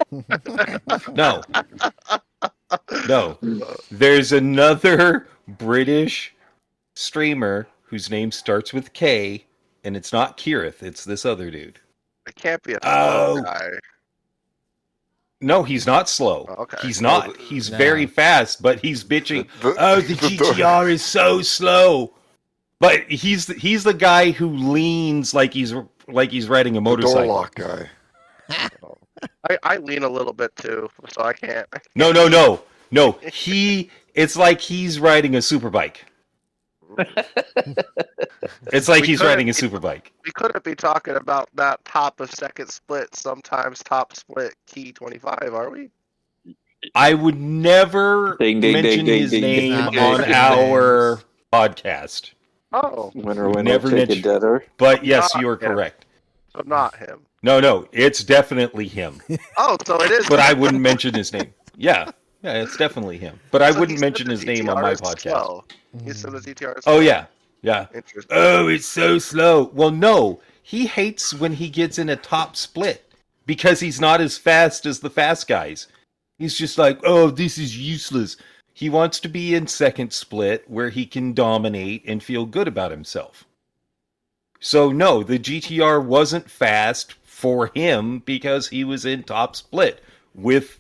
There's another British streamer whose name starts with K, and it's not Kirith. It's this other dude. It can't be a slow guy. No, he's not slow. Okay. He's not. He's very fast, but he's bitching. The GTR is so slow. But he's the guy who leans like he's riding a motorcycle. The door lock guy. I lean a little bit too, so I can't. No. It's like he's riding a super bike. It's like he's riding a super bike. We couldn't be talking about that top of second split, sometimes top split key 25, are we? I would never mention his name on our podcast. Oh, never mention. But yes, you are correct. So not him. No, it's definitely him. Oh, so it is. But I wouldn't mention his name. Yeah, it's definitely him. But I wouldn't mention his name on my podcast. He said the GTR is slow. Oh, yeah. Interesting. Oh, it's so slow. Well, no. He hates when he gets in a top split because he's not as fast as the fast guys. He's just like, oh, this is useless. He wants to be in second split where he can dominate and feel good about himself. So, no, the GTR wasn't fast for him because he was in top split with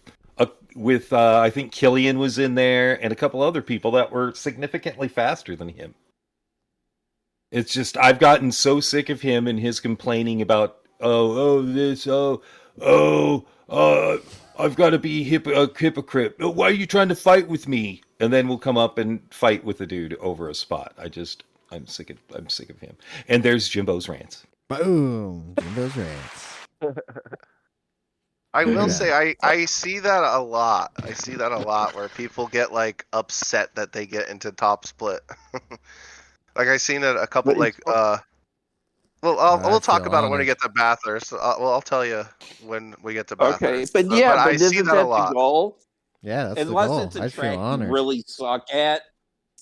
I think Killian was in there and a couple other people that were significantly faster than him. It's just, I've gotten so sick of him and his complaining about, I've got to be a hypocrite. Why are you trying to fight with me? And then we'll come up and fight with the dude over a spot. I'm sick of him. And there's Jimbo's rants. Boom. Jimbo's rants. I will Yeah. say I see that a lot. I see that a lot where people get like upset that they get into top split. Like I seen it a couple But it's- well I we'll talk feel about it when we honored. get to Bathurst. I'll tell you when we get to Okay, Bathurst. but But I see isn't that a that the lot. goal? Yeah, that's the Unless goal. it's a I feel track you honored. really suck at.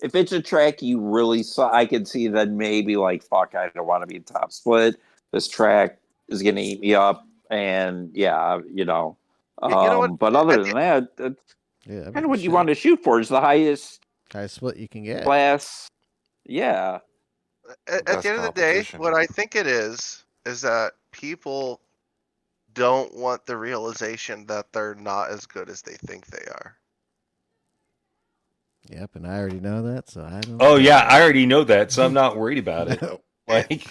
If it's a track you really suck, I can see that maybe like, fuck, I don't want to be top split. This track is going to eat me up. And yeah, You know what? but other than that, that's Yeah, that'd be kind of the what you shit. want to shoot for is the highest Highest split you can get. class. Yeah. At Best the end of the day, competition. what I think it is that people don't want the realization that they're not as good as they think they are. Yep, and I already know that, so I don't. Oh yeah, care. I already know that, so I'm not worried about it. Like,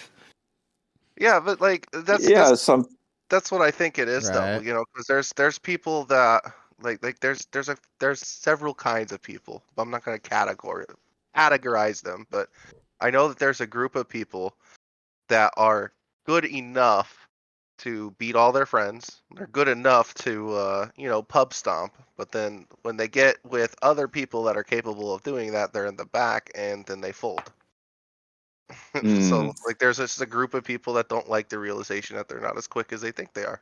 Yeah, but like that's what I think it is though. Right. You know, because there's people that like there's several kinds of people. I'm not going to categorize them, but I know that there's a group of people that are good enough to beat all their friends. They're good enough to pub stomp, but then when they get with other people that are capable of doing that, they're in the back and then they fold. So like there's just a group of people that don't like the realization that they're not as quick as they think they are.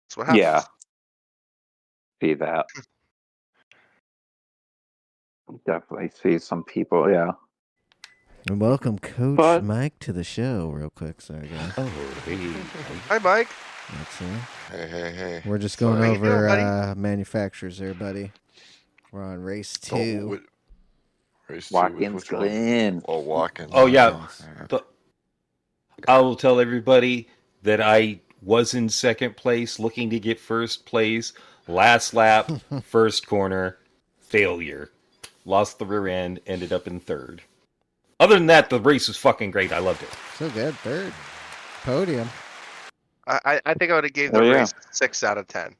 That's what happens. Yeah. See that. Definitely see some people, yeah. And welcome, Coach But- Mike, to the show, real quick. Sorry, guys. oh, hey. Hi, Mike. That's Hey. We're just going How you doing, over buddy? manufacturers there, buddy. We're on race 2. Race 2 with Watkins which one? Glen. Oh, Watkins. Oh yeah, Watkins. I will tell everybody that I was in second place, looking to get first place. Last lap, first corner, failure. Lost the rear end, ended up in third. Other than that, the race was fucking great. I loved it. So good. Third. Podium. I think I would have gave the race a 6 out of 10.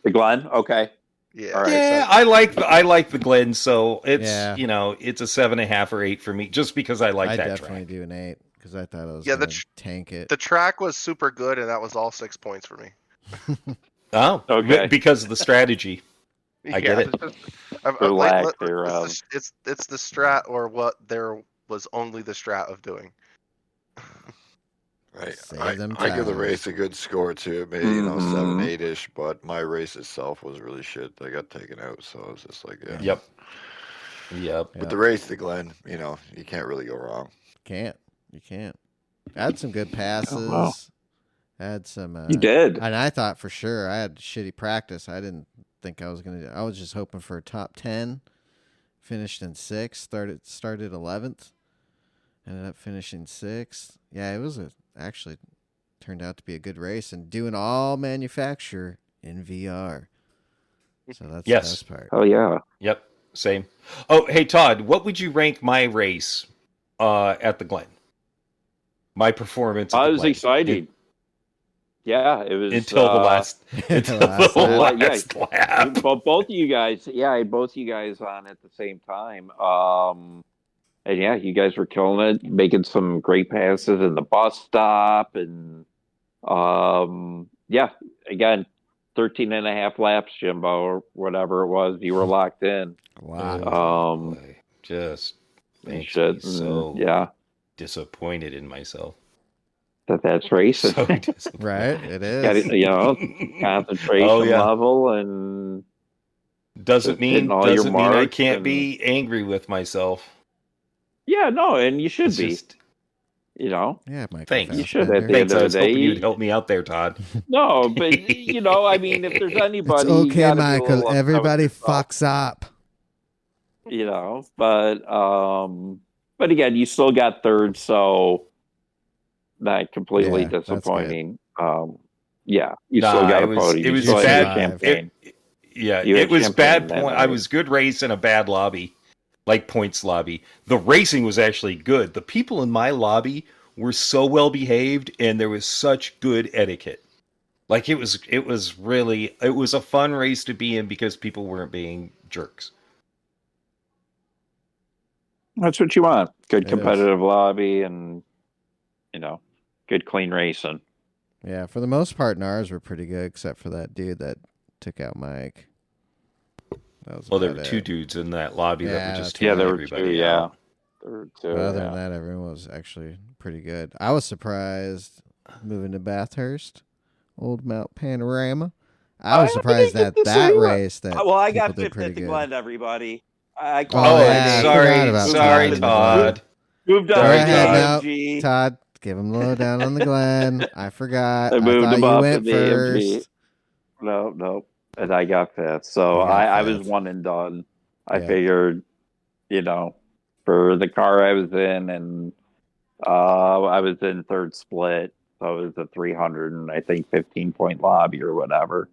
The Glen? Okay. Yeah. All right. Yeah, I like the Glen, so it's Yeah. it's a 7.5 or 8 for me, just because I like I that definitely track. do an 8 because I thought I was Yeah, going to tank it. The track was super good, and that was all 6 points for me. Oh, Okay. because of the strategy. I get it. For lack thereof. It's the strat or what there was only the strat of doing. Right. Save them I give the tires. race a good score too, maybe 7, 8-ish, but my race itself was really shit. I got taken out, so I was just like, yeah. Yep. But the race to Glen, you can't really go wrong. You can't. I had some good passes. Oh, wow. I had some. You did. And I thought for sure I had shitty practice. I didn't think I was going to. I was just hoping for a top 10. Finished in 6th. Started 11th. Ended up finishing 6th. Yeah, it was actually turned out to be a good race and doing all manufacture in VR. So that's the best part. Oh, yeah. Yep. Same. Oh, hey Todd, what would you rank my race at the Glen? My performance at the I was Glen. excited. Yeah, it was Until the last last lap. But both of you guys, I had both of you guys on at the same time. And yeah, you guys were killing it, making some great passes in the bus stop, and again, 13 and a half laps, Jimbo, or whatever it was. You were locked in. Wow. Just makes shit, me so disappointed in myself. That's racing. So disappointed. Right? It is. Concentration level, and doesn't mean I can't be angry with myself. Yeah, no, and you should be. Just, Yeah, Michael. Thanks. You should at the Thanks. end I of was the day. hoping you'd help me out there, Todd. No, but I mean, if there's anybody, It's you okay, gotta be a Michael. little upset with Everybody yourself, fucks up. but again, you still got third, so not completely Yeah, that's disappointing. You still got a podium. It was You still had bad. champagne. It was bad point. I night. was good race in a bad lobby, like points lobby. The racing was actually good. The people in my lobby were so well behaved, and there was such good etiquette. Like it was a fun race to be in because people weren't being jerks. That's what you want. Good It competitive lobby, and good clean racing. Yeah, for the most part, ours were pretty good, except for that dude that took out Mike. That was Well, there about were two it. dudes in that lobby that Yeah, were just that's taking right. There were everybody two, out. There were two, But other than that, everyone was actually pretty good. I was surprised moving to Bathurst, Old Mount Panorama. I was surprised at that race that Well, I people got did fifth pretty at the good. Glen, everybody. I Oh, qualified yeah, I eighth. forgot about sorry, Todd. Todd. Moved up Go Sorry, to the ahead Todd. now, AMG. Todd. Give him the lowdown on the Glen. I forgot. I I moved thought him you up went in the AMG. first. No. And I got fifth. So You got I was fifth. one and done. I Yeah. figured, for the car I was in, and I was in third split. So it was a 300 and I think 15-point lobby or whatever.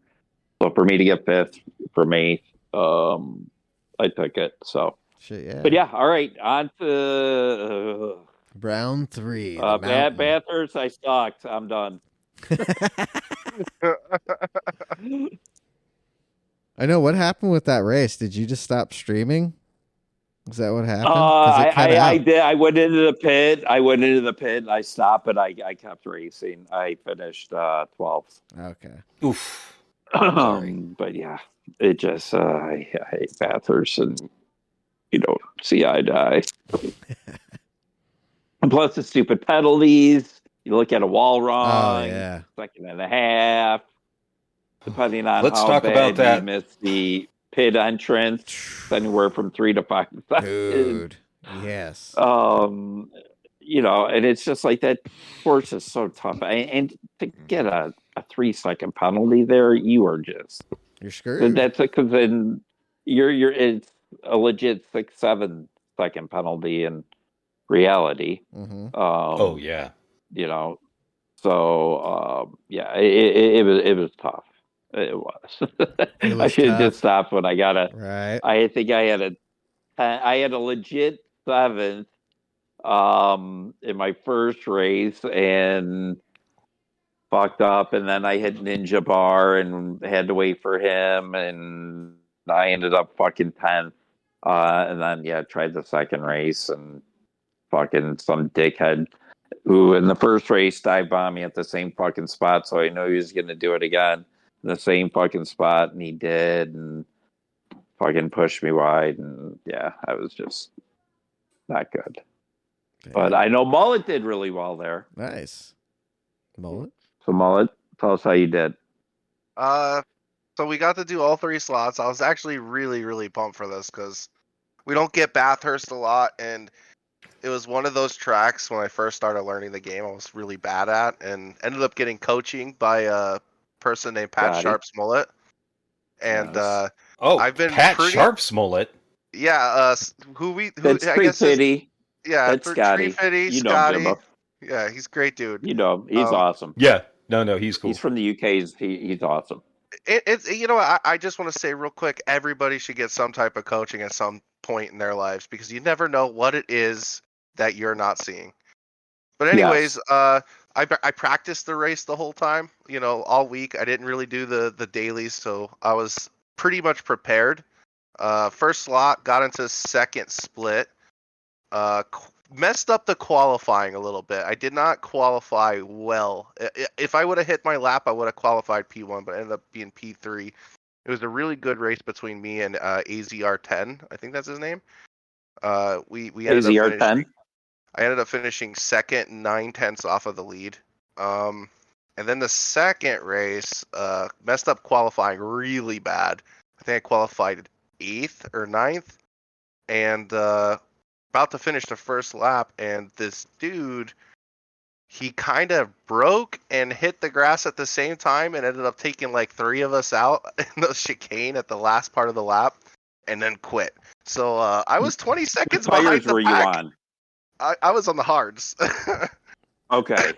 So for me to get fifth from eighth, I took it. So, Shit, yeah. but yeah, all right. On to Round 3. The mountain. Bathurst. I sucked. I'm done. I know. What happened with that race? Did you just stop streaming? Is that what happened? 'Cause it cut I out. did. I went into the pit. I stopped, but I kept racing. I finished 12th. Okay. Oof. Sorry. But yeah, it just I hate Bathurst, and you don't see eye to eye. And plus the stupid penalties. You look at a wall wrong. Oh, yeah. Second and a half. Depending on Let's how talk bad about that. you miss the pit entrance, it's anywhere from 3 to 5 seconds. Dude. Yes. And it's just like that course is so tough. And to get a 3-second penalty there, you are just You're screwed. that's because then it's a legit 6-7 second penalty in reality. Mm-hmm. Oh yeah. So it was tough. It was. It was I should have tough. just stopped when I got Right. I think I had a legit 7th in my first race and fucked up, and then I hit Ninja Bar and had to wait for him, and I ended up fucking 10th. And then tried the second race, and fucking some dickhead who in the first race dive bombed me at the same fucking spot, so I know he was gonna do it again in the same fucking spot, and he did, and fucking pushed me wide, and yeah, I was just not good. Damn. But I know Mullet did really well there. Nice. Mullet? So Mullet, tell us how you did. So we got to do all 3 slots. I was actually really, really pumped for this because we don't get Bathurst a lot, and it was one of those tracks when I first started learning the game I was really bad at, and ended up getting coaching by a person named Pat Got it. Sharp's Mullet. And Nice. I've been Pat pretty- Sharp's mullet. yeah, That's I Tree guess is, Fitty. yeah, That's Scotty. Tree Fitty, You know Scotty. Jimbo. Yeah, he's a great dude. You know him. He's awesome. Yeah. No, he's cool. He's from the UK. He's awesome. It's I just want to say real quick, everybody should get some type of coaching at some point in their lives because you never know what it is that you're not seeing. But anyways, Yes. I practiced the race the whole time, all week. I didn't really do the dailies, so I was pretty much prepared. First slot, got into second split. Messed up the qualifying a little bit. I did not qualify well. If I would have hit my lap, I would have qualified P1, but I ended up being P3. It was a really good race between me and AZR10. I think that's his name. We ended up AZR10. finishing. I ended up finishing second, 9/10 off of the lead. And then the second race, messed up qualifying really bad. I think I qualified 8th or 9th, and about to finish the first lap, and this dude, he kind of broke and hit the grass at the same time, and ended up taking like 3 of us out in the chicane at the last part of the lap, and then quit. So I was 20 seconds What behind tires the were you pack. on? I was on the hards. Okay.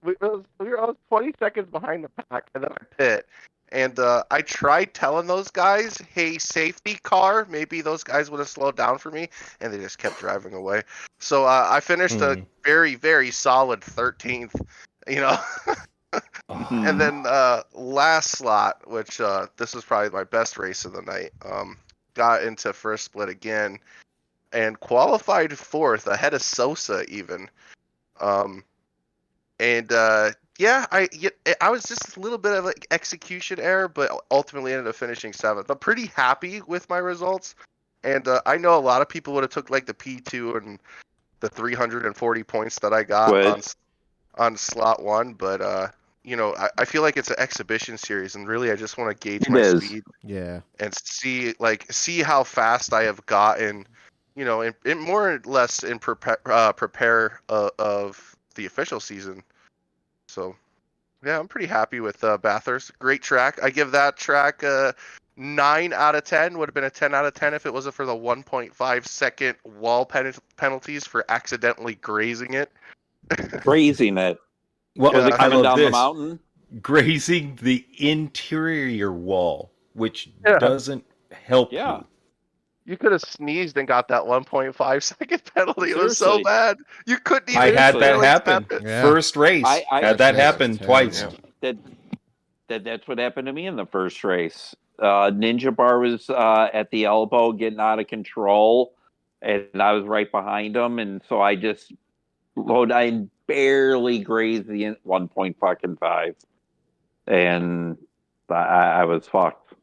I was 20 seconds behind the pack, and then I pit. And I tried telling those guys, hey, safety car, maybe those guys would have slowed down for me, and they just kept driving away. So I finished a very, very solid 13th, And then last slot, which this was probably my best race of the night, got into first split again, and qualified 4th, ahead of Sosa even. And I was just a little bit of like execution error, but ultimately ended up finishing 7th. I'm pretty happy with my results, and I know a lot of people would have took like the P2 and the 340 points that I got on slot 1, but I feel like it's an exhibition series, and really I just want to gauge my speed. Yeah. And see how fast I have gotten, in more or less in prepare of the official season. So, yeah, I'm pretty happy with Bathurst. Great track. I give that track a 9 out of 10. Would have been a 10 out of 10 if it wasn't for the 1.5 second wall penalties for accidentally grazing it. Grazing it. Well, Was it I coming love down the this. mountain? Grazing the interior wall, which doesn't help you. You could have sneezed and got that 1.5 second penalty. It was so Seriously. bad. You couldn't even. I had that really happen. tap it. Yeah. First race. I- had that First race happen was twice. terrible. That's what happened to me in the first race. Ninja Bar was at the elbow getting out of control, and I was right behind him, and so I just I barely grazed the 1.5, and I was fucked.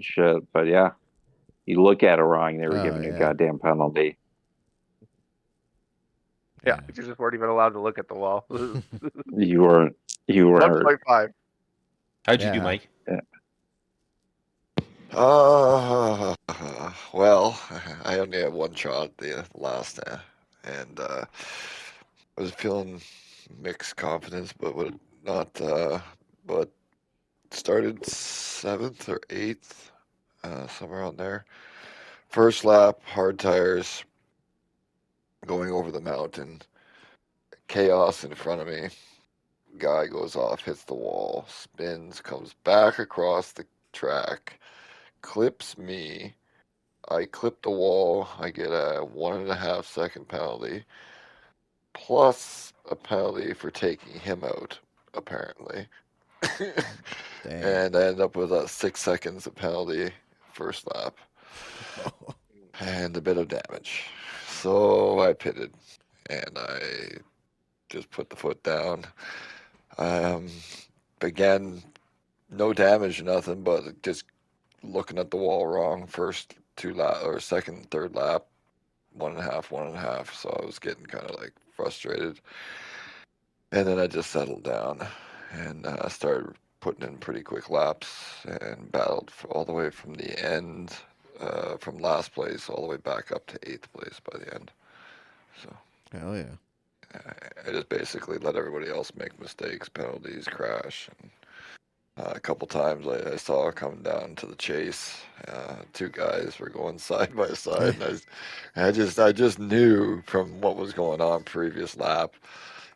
Shit, but yeah, you look at it wrong, they were giving you a goddamn penalty. Yeah, you just weren't even allowed to look at the wall. You were 1.5. How'd you do, Mike? Well, I only had one shot the last time, and I was feeling mixed confidence, but but started 7th or 8th, somewhere around there. First lap, hard tires, going over the mountain, chaos in front of me. Guy goes off, hits the wall, spins, comes back across the track, clips me. I clip the wall. I get a 1.5 second penalty, plus a penalty for taking him out, apparently. And I end up with 6 seconds of penalty first lap, and a bit of damage. So I pitted, and I just put the foot down. Again, no damage, nothing, but just looking at the wall wrong. First 2 lap or second, third lap, 1.5. So I was getting kind of like frustrated, and then I just settled down and started putting in pretty quick laps and battled all the way from the end, from last place all the way back up to 8th place by the end. So hell yeah. I just basically let everybody else make mistakes, penalties, crash. And a couple times I saw coming down to the chase, 2 guys were going side by side, and I just knew from what was going on previous lap,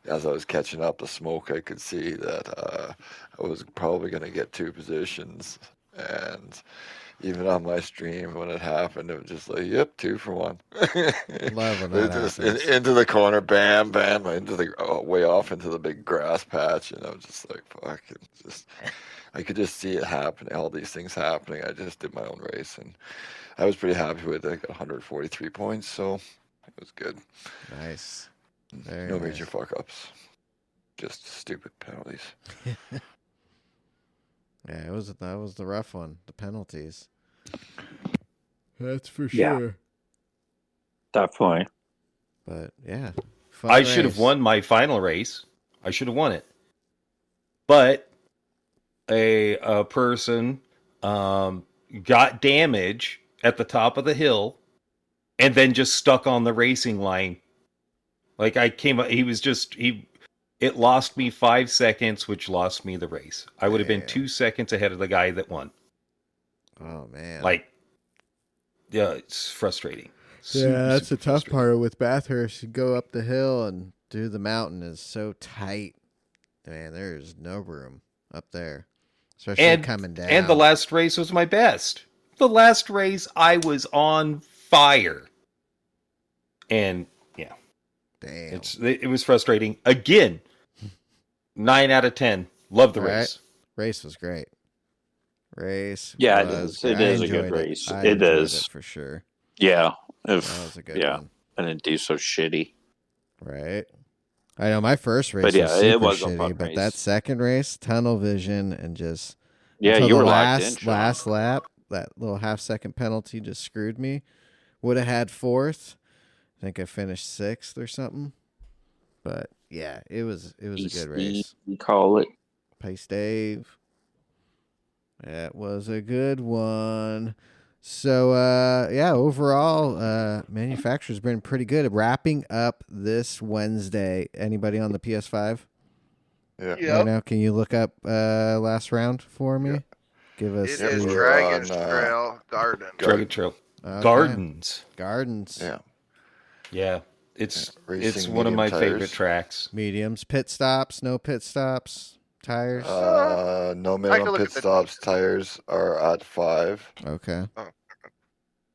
as I was catching up the smoke, I could see that I was probably going to get 2 positions. And even on my stream when it happened, it was just like, yep, 2 for 1. Love when that just happens. into the corner, bam, bam, into the way off into the big grass patch, and I was just like, fuck, I could just see it happening, all these things happening. I just did my own race, and I was pretty happy with it. I got 143 points, so it was good. Nice. No major fuck ups, just stupid penalties. Yeah, that was the rough one, the penalties. That's for Yeah. sure. Definitely. But yeah, I should have won my final race. I should have won it. But a person got damage at the top of the hill and then just stuck on the racing line. Like it lost me 5 seconds, which lost me the race. I would have been 2 seconds ahead of the guy that won. Oh man. Yeah, it's frustrating. Yeah, that's the tough part with Bathurst. You go up the hill and do the mountain is so tight. Man, there's no room up there. Especially coming down. And the last race was my best. The last race, I was on fire. And, yeah. Damn. It was frustrating. Again, 9 out of 10. Love the race. Race was great. Yeah, it is. It is a good race. It is. For sure. Yeah. That was a good one. I didn't do so shitty. Right. I know my first race But yeah, was super it was a shitty, fun but race. that second race, tunnel vision, and just Yeah, until you the were locked in, Sean. last lap, that little half-second penalty just screwed me. Would have had fourth. I think I finished sixth or something. But yeah, it was a good race. You call it. Pace Dave. That was a good one. So yeah, overall, manufacturer's been pretty good. Wrapping up this Wednesday. Anybody on the PS5? Yeah. Right now, can you look up last round for me? Yeah. Give us It is we're Dragon's on, Trail Garden. Dragon Trail. Okay. Gardens. Gardens. Yeah. Yeah. It's Racing one of my medium favorite tires. tracks. Mediums. Pit stops. No pit stops. Tires. No I can minimum look pit at the stops. Tires are at 5. Okay.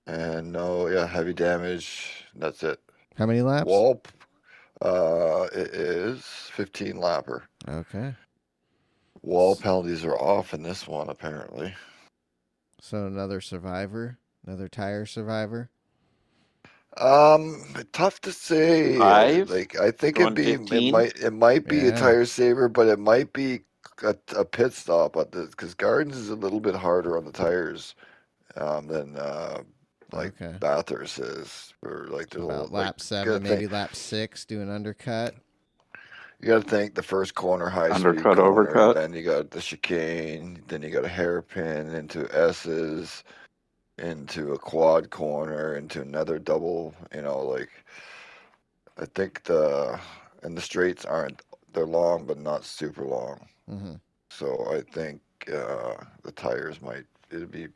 And no, heavy damage. That's it. How many laps? Wall, it is 15 lapper. Okay. Wall penalties are off in this one, apparently. So another survivor. Another tire survivor. Tough to say. 5? Like, I think Going it 15? might be a Yeah. tire saver, but it might be a pit stop at the, because Gardens is a little bit harder on the tires than like Okay. Bathurst is. Or like So there's a about little, lap like, 7, maybe lap 6, do an undercut. you got to think the first corner, high speed Undercut, corner, overcut. then you got the chicane, then you got a hairpin into S's, into a quad corner, into another double. Like I think the straights they're long but not super long. Mm-hmm. So I think the tires it'd be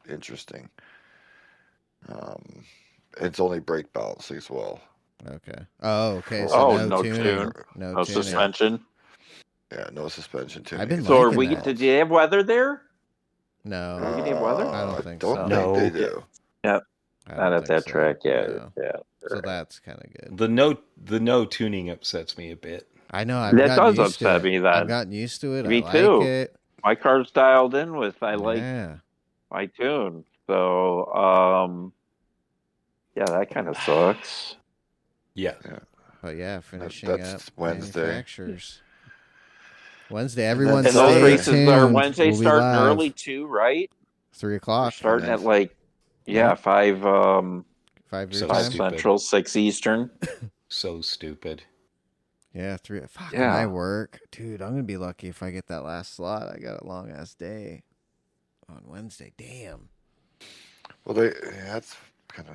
interesting. It's only brake balance as well. Okay. Oh, okay. So So no tuning. tune. No No tuning. suspension. Yeah, no suspension tuning. I've been So are liking we? that. Did you have weather there? No. Are we gonna have weather? I don't think don't so. think they No. do. I Not don't at think that so. track, yeah. No. Yeah. So that's kind of good. The no tuning upsets me a bit. I know. I've That gotten does used to upset it. me, I've that. gotten used to it. Me I too. like it. My car's dialed in with I like Yeah. my tune. So yeah, that kind of sucks. Yeah. But yeah, finishing that's up Wednesday. manufacturers. Wednesday, everyone then And those stay races tuned. are Wednesday We'll be starting live. early too, right? 3 We're o'clock. starting Nice. at like 5 5 your So time. stupid. Central, 6 Eastern. So stupid. Yeah, 3. Fuck, Yeah. my work. Dude, I'm going to be lucky if I get that last slot. I got a long ass day on Wednesday. Damn. Well, that's kind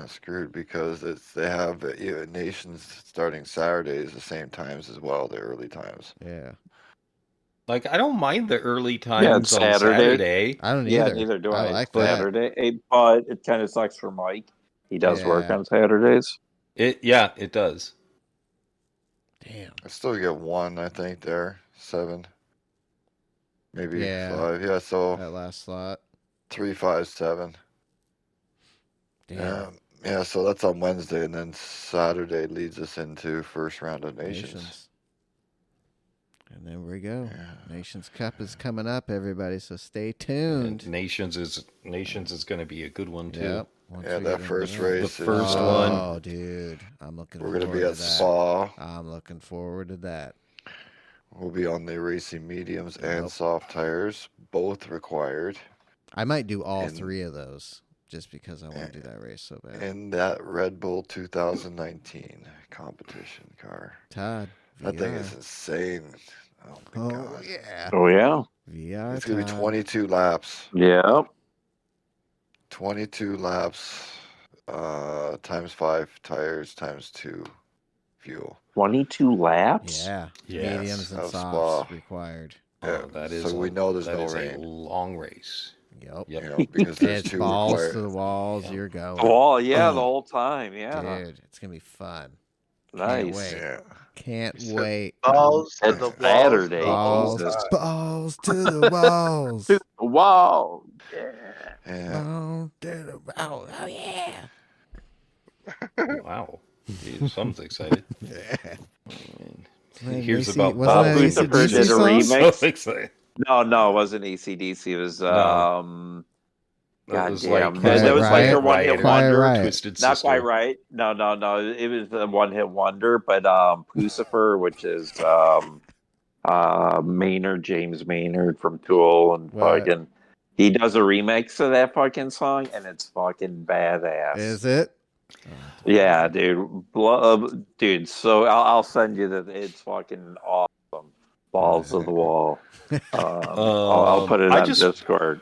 of screwed because they have nations starting Saturdays the same times as well, the early times. Yeah. Like, I don't mind the early it's times on Saturday. Saturday. I don't Yeah, either. neither do I. I like It's that. Saturday, but it kind of sucks for Mike. He does work Yeah. on Saturdays. It does. Damn. I still get 1, I think, there. 7. Maybe Yeah. 5. Yeah, so That last slot. 3, 5, 7. Damn. Yeah, so that's on Wednesday, and then Saturday leads us into first round of Nations. And there we go. Yeah. Nations Cup is coming up, everybody, so stay And tuned. Nations is going to be a good one too. Yep. Once Yeah, we that get first into that. race. The first is, one. Oh, dude. I'm looking We're forward going to be to at that. Spa. I'm looking forward to that. We'll be on the racing mediums and Yep. soft tires, both required. I might do all And- 3 of those just because I want to do that race so bad. In that Red Bull 2019 competition car. Todd. That thing VR. is insane. Oh my Oh, god. yeah. Oh yeah, VR. It's going to be Todd. 22 laps. yeah. 22 laps times 5 tires times 2 fuel. 22 laps. Yeah. Yes. Mediums and Of softs Spa. required. Yeah, Oh, that is. so we know there's that no is rain. a long race. Yep. Yep. You know, because there's It's 2 balls required. to the walls. Yeah. You're going. Oh yeah, the whole time. Yeah, Dude, it's going to be fun. nice. wait. Yeah. Can't You said wait. Balls to It's the walls. Saturday. Balls, Jesus. balls to the walls. Wow. Yeah. Yeah. Balls to the walls. Oh, yeah. Wow. Jeez, someone's excited. Yeah. He hears about wasn't that Who AC/DC did a song? remix? So excited. No, it wasn't ACDC. It was No. God was damn. like That was like their Quiet one-hit Quiet wonder. Riot. Twisted Not Sister. quite right. No. It was a one-hit wonder, but Lucifer, which is Maynard, James Maynard from Tool, and What? fucking he does a remix of that fucking song, and it's fucking badass. Is it? Yeah, dude. Dude, so I'll send you that. It's fucking awesome. Balls of the wall. I'll put it I on just- Discord.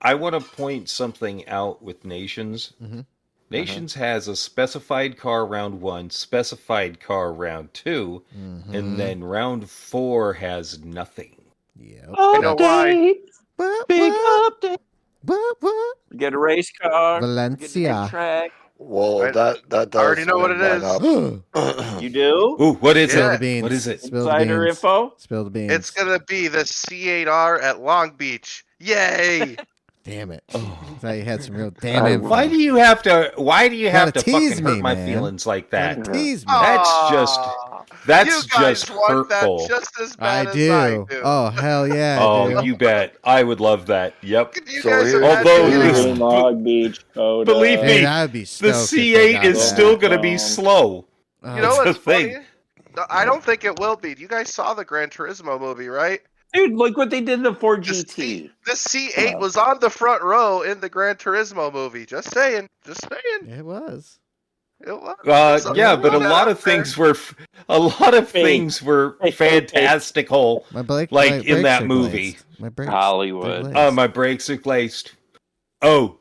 I want to point something out with Nations. Mhm. Nations has a specified car round 1, specified car round 2, Mhm. and then round 4 has nothing. Yep. I know why. What? Big What? update. What? Get a race car. Get a Valencia. big track. Well, I- that does. I already know what it is. is. You do? Ooh, what is Spill Yeah. the it? beans. What is it? Spill the Insider beans. info? Spill the beans. It's gonna be the C8R at Long Beach. Yay! Damn it. Oh. Thought you had some real damn I- info. Why do you have to Gotta tease fucking me, hurt my man. feelings like that? Gotta tease me. That's just Aw, that's you guys just want hurtful. that just as I bad as do. I do. Oh, hell yeah, I Oh, do. you bet. I would love that. Yep. Can you So guys here- imagine Although getting this- Green Log Beach, Coda. Believe Hey, me, I'd be The stoked if they C8 got is that. still going to be slow. Oh, You know That's what's the thing. funny? No, I don't think it will be. You guys saw the Gran Turismo movie, right? Dude, look what they did in the Ford The GT. The C8 Wow. was on the front row in the Gran Turismo movie. Just saying. Just saying. It was. It was. So Yeah, but a throw that lot out of things were Fake. fantastical. My Like, my in brakes that are movie. glazed. My brakes. Hollywood. they're glazed. My brakes are glazed. Oh,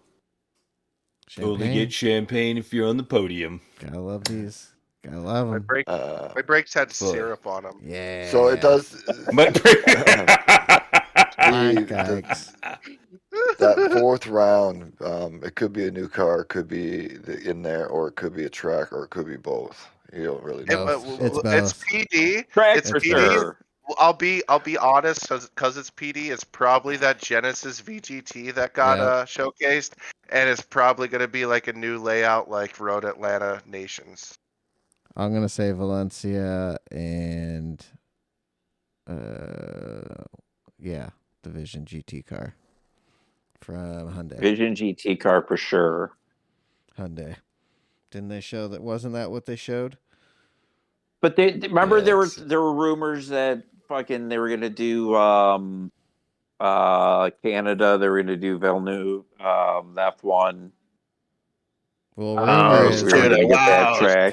only Champagne. get champagne if you're on the podium. Gotta love these. Gotta love My them. brake, Uh, my brakes had So- syrup on them. Yeah. so it does. My Fine, the- guys. that fourth round, it could be a new car, it could be in there, or it could be a track, or it could be both. You don't really know. It's It's both. PD. Track It's for PD. sure. I'll be honest, because it's PD. It's probably that Genesis VGT that got Yeah. showcased, and it's probably going to be like a new layout, like Road Atlanta Nations. I'm gonna say Valencia and the Vision GT car from Hyundai. Vision GT car for sure. Hyundai. Didn't they show that? Wasn't that what they showed? But they remember Yeah, there it's- were rumors that fucking they were gonna do Canada, they were gonna do Villeneuve, F1. Well, We rumor were is gonna get that track.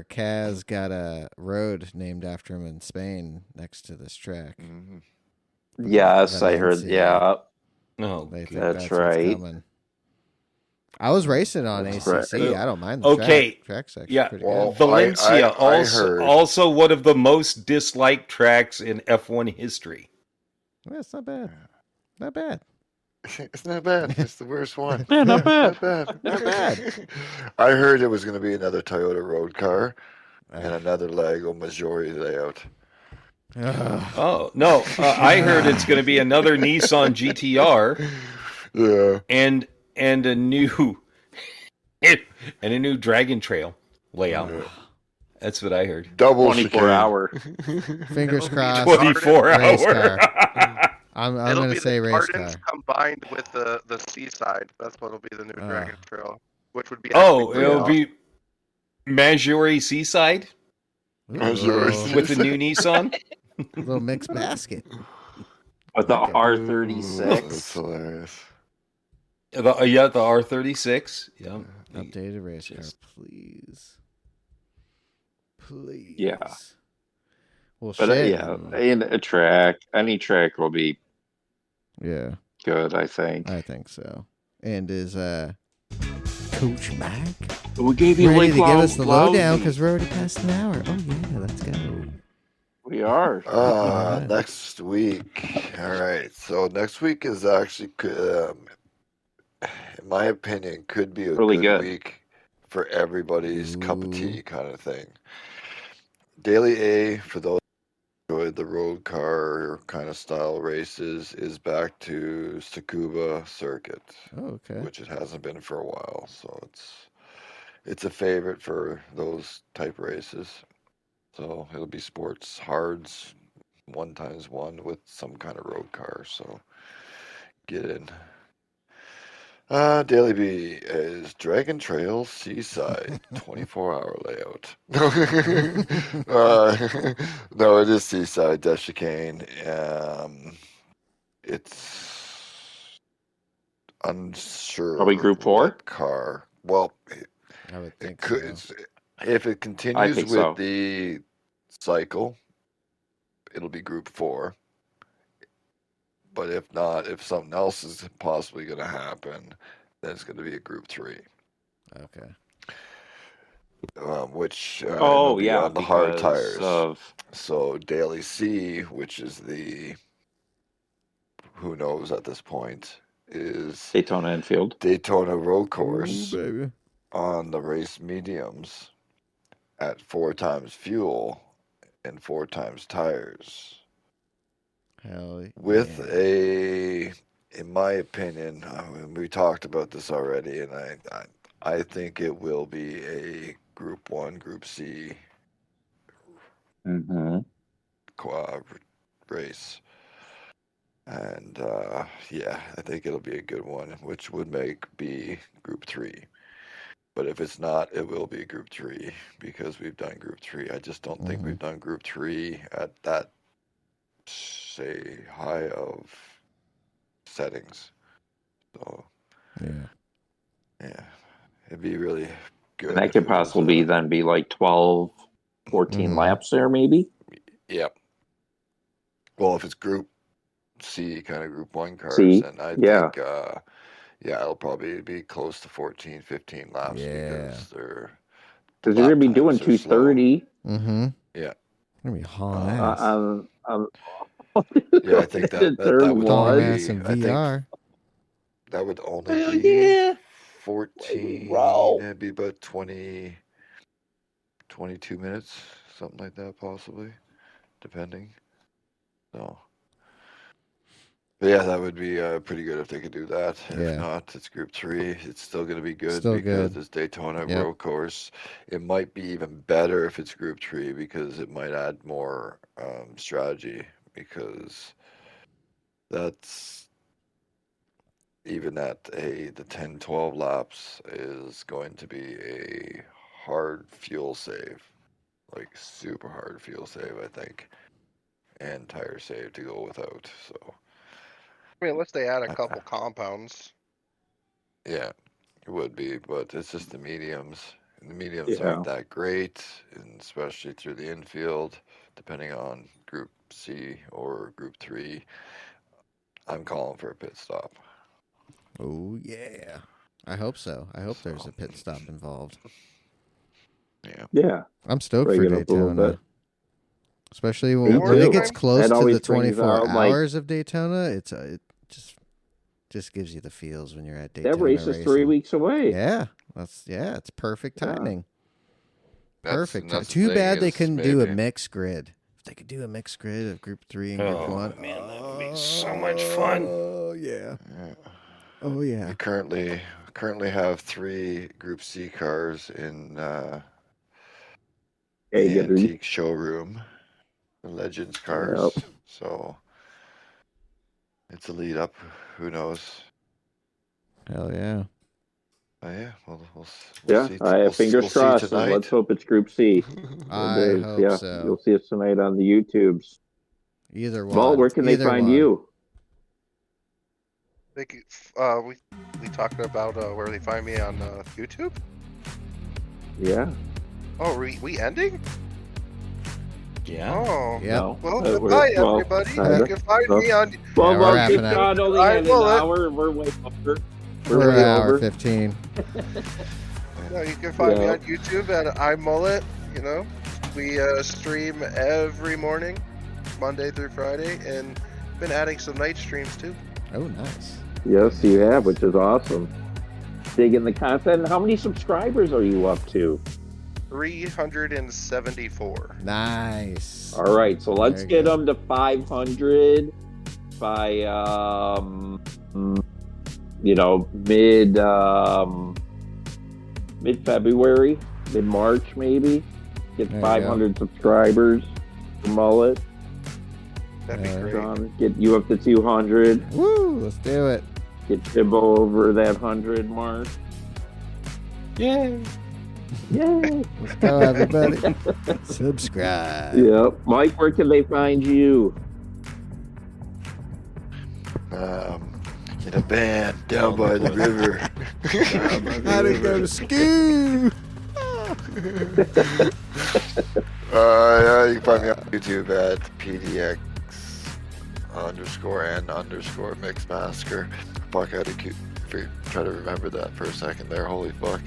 Kaz got a road named after him in Spain next to this track. Mhm. Yes, I heard. Valencia. Yeah, Oh, They think God. That's that's what's right. coming. I was racing on That's ACC. right. I don't mind the Okay. track section. Yeah, Pretty well, good. Valencia I heard- also one of the most disliked tracks in F1 history. Well, it's not bad. Not bad. It's not bad. It's the worst one. Yeah, not bad. Not bad. Not bad. I heard it was going to be another Toyota road car and Uh, another Lego Majori layout. ugh. Oh, no. I heard it's going to be another Nissan GTR Yeah. and a new and a new Dragon Trail layout. Yeah. That's what I heard. Double 24 chicane. hour. Fingers It'll be crossed. 24 Race hour. I'm It'll gonna be say the race car. Gardens combined with the seaside. That's what'll be the new Dragon Trail, which would be Oh, actually it'll pretty be Majori Seaside Ooh, Missouri. with the new Nissan. little mixed basket. With the Okay. Ooh, R36. That's hilarious. The R36. Yeah. Updated race car, Just- please. Please. Yeah. Well, But shit. yeah, in a track, any track will be Yeah, good, I think. I think so. And is Coach Mike We gave you ready Lake to give us the lowdown Loudon. because we're already past an hour. Oh yeah, let's go. We are. Alright. Next week. All right. So next week is actually, in my opinion, could be a Really good good. week for everybody's cup of Ooh. tea kind of thing. Daily A, for those who enjoyed the road car kind of style races, is back to Tsukuba Circuit, Oh, okay. which it hasn't been for a while. So it's a favorite for those type races. So it'll be sports hards, 1x1 with some kind of road car. So get in. Daily B is Dragon Trail Seaside 24-hour layout. No, it is Seaside Death Chicane. It's unsure Probably Group 4? what car. Well, I would it think could. so. If it continues think with so. the cycle, it'll be Group 4. But if not, if something else is possibly going to happen, then it's going to be a Group 3. Okay. Which Oh, it'll be yeah, on the hard because tires. of So Daily C, which is the, who knows at this point, is Daytona Infield. Daytona Road Course Ooh, baby. on the race mediums at 4 times fuel and 4 times tires. Hell With yeah. in my opinion, we talked about this already, and I think it will be a Group 1, Group C Mm-hmm. race. And yeah, I think it'll be a good one, which would make B Group 3. But if it's not, it will be Group 3 because we've done Group 3. I just don't think we've done Group 3 at that, say, high of settings. So yeah, it'd be really good. And that could possibly then be like 12, 14 laps there, maybe? Yep. Well, if it's Group C, kind of Group 1 cars, C, then I yeah. think, it'll probably be close to 14, 15 laps because Because you're going to be doing 230. Yeah. Gonna be hauling ass. Yeah, I think that would hauling only ass be, in I think VR. that would only Hell be yeah. 14. Roll. It'd be about 20, 22 minutes, something like that, possibly, depending. So, but yeah, that would be pretty good if they could do that. If not, it's Group 3. It's still going to be good because it's Daytona Road Course. It might be even better if it's Group 3 because it might add more strategy because that's even at the 10, 12 laps is going to be a hard fuel save, like super hard fuel save, I think, and tire save to go without. So. I mean, unless they add a couple compounds. Yeah, it would be, but it's just the mediums. And the mediums aren't that great, and especially through the infield, depending on Group C or Group 3. I'm calling for a pit stop. Oh, yeah. I hope so. I hope there's a pit stop involved. Yeah. I'm stoked for Daytona. Especially when it gets close to the 24 hours of Daytona, it just gives you the feels when you're at Daytona. That race is 3 weeks away. Yeah, it's perfect timing. Perfect. Too bad they couldn't do a mixed grid. If they could do a mixed grid of Group 3 and Group 1, man, that would be so much fun. Oh yeah. Oh yeah. We currently have 3 Group C cars in the antique showroom, the Legends cars. Yep. So it's a lead up. Who knows? Hell yeah. Oh yeah, we'll see. Fingers crossed. And let's hope it's Group C. I hope so. You'll see us tonight on the YouTubes. Either one. Well, where can they find you? We talked about where they find me on YouTube. Yeah. Oh, we ending? Yeah. Oh. Yeah. Well, goodbye, everybody. You can find me on. Well, keep God only had an hour. We're way over. We're an hour 15. No, you can find me on YouTube at iMullet. You know, we stream every morning, Monday through Friday, and been adding some night streams too. Oh, nice. Yes, you have, which is awesome. Digging the content. How many subscribers are you up to? 374. Nice. All right, so let's get them to 500 by mid-February, mid-March maybe. Get 500 subscribers for Mullet. That'd be great. Get you up to 200. Woo, let's do it. Get Jimbo over that 100 mark. Yay! Yay! Let's go, everybody. Subscribe. Yep. Mike, where can they find you? In a band down by the river. How do you go to school? Yeah, you can find me on YouTube at PDX _N_ Mixmaster. Fuck, I had to try to remember that for a second there. Holy fuck.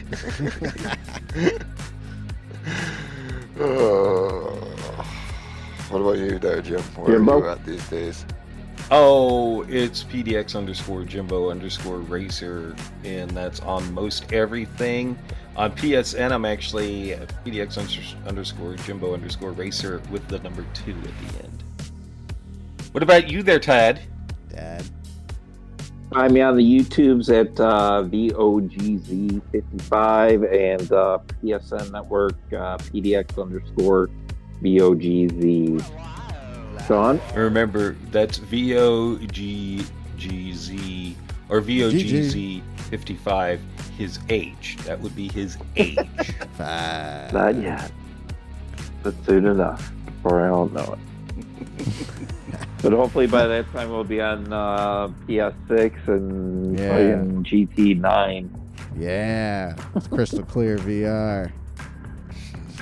What about you there, Jim? Where Jimbo? are you at these days? Oh, it's PDX _Jimbo _Racer, and that's on most everything. On PSN, I'm actually PDX _Jimbo _Racer with the number 2 at the end. What about you there, Todd? Dad. Find me on the YouTubes at VOGZ55 and PSN Network PDX _VOGZ. Sean? Remember, that's VOGGZ or VOGZ 55, his age. That would be his age. 5. Not yet. But soon enough, before I all know it. But hopefully by that time we'll be on PS6 and playing GT9. Yeah. It's crystal clear VR.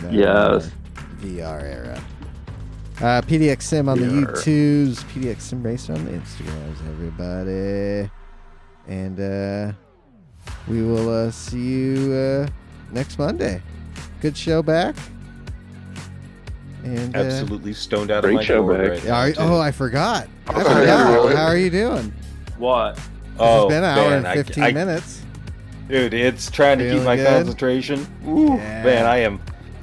Yes. VR era. PDX Sim on the YouTubes, PDX Sim Racer on the Instagrams, everybody. And we will see you next Monday. Good show back. And Absolutely stoned out of great my show gourd back. right now, too. I forgot. Really? How are you doing? What? It's been an hour and 15 minutes. Dude, it's trying to keep Feeling my good? concentration. Ooh, Yeah. man,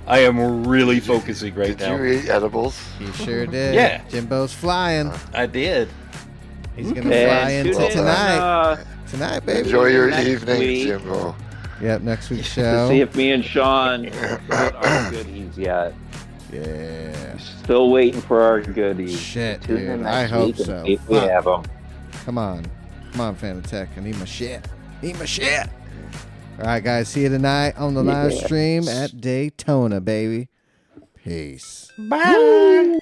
I am really focusing right Did now. you eat edibles? You sure did. Yeah. Jimbo's flying. I did. He's going to fly And into tune in tonight. on, Tonight, baby. Enjoy your Next evening, week. Jimbo. Yep, next week's to show. see if me and Sean got our goodies yet. Yeah. Still waiting for our goodies. Shit, Tune in dude. next I hope week and so. see if we Fuck. have them. Come on, Fanatech. I need my shit. Need my shit. All right, guys. See you tonight on the live stream at Daytona, baby. Peace. Bye.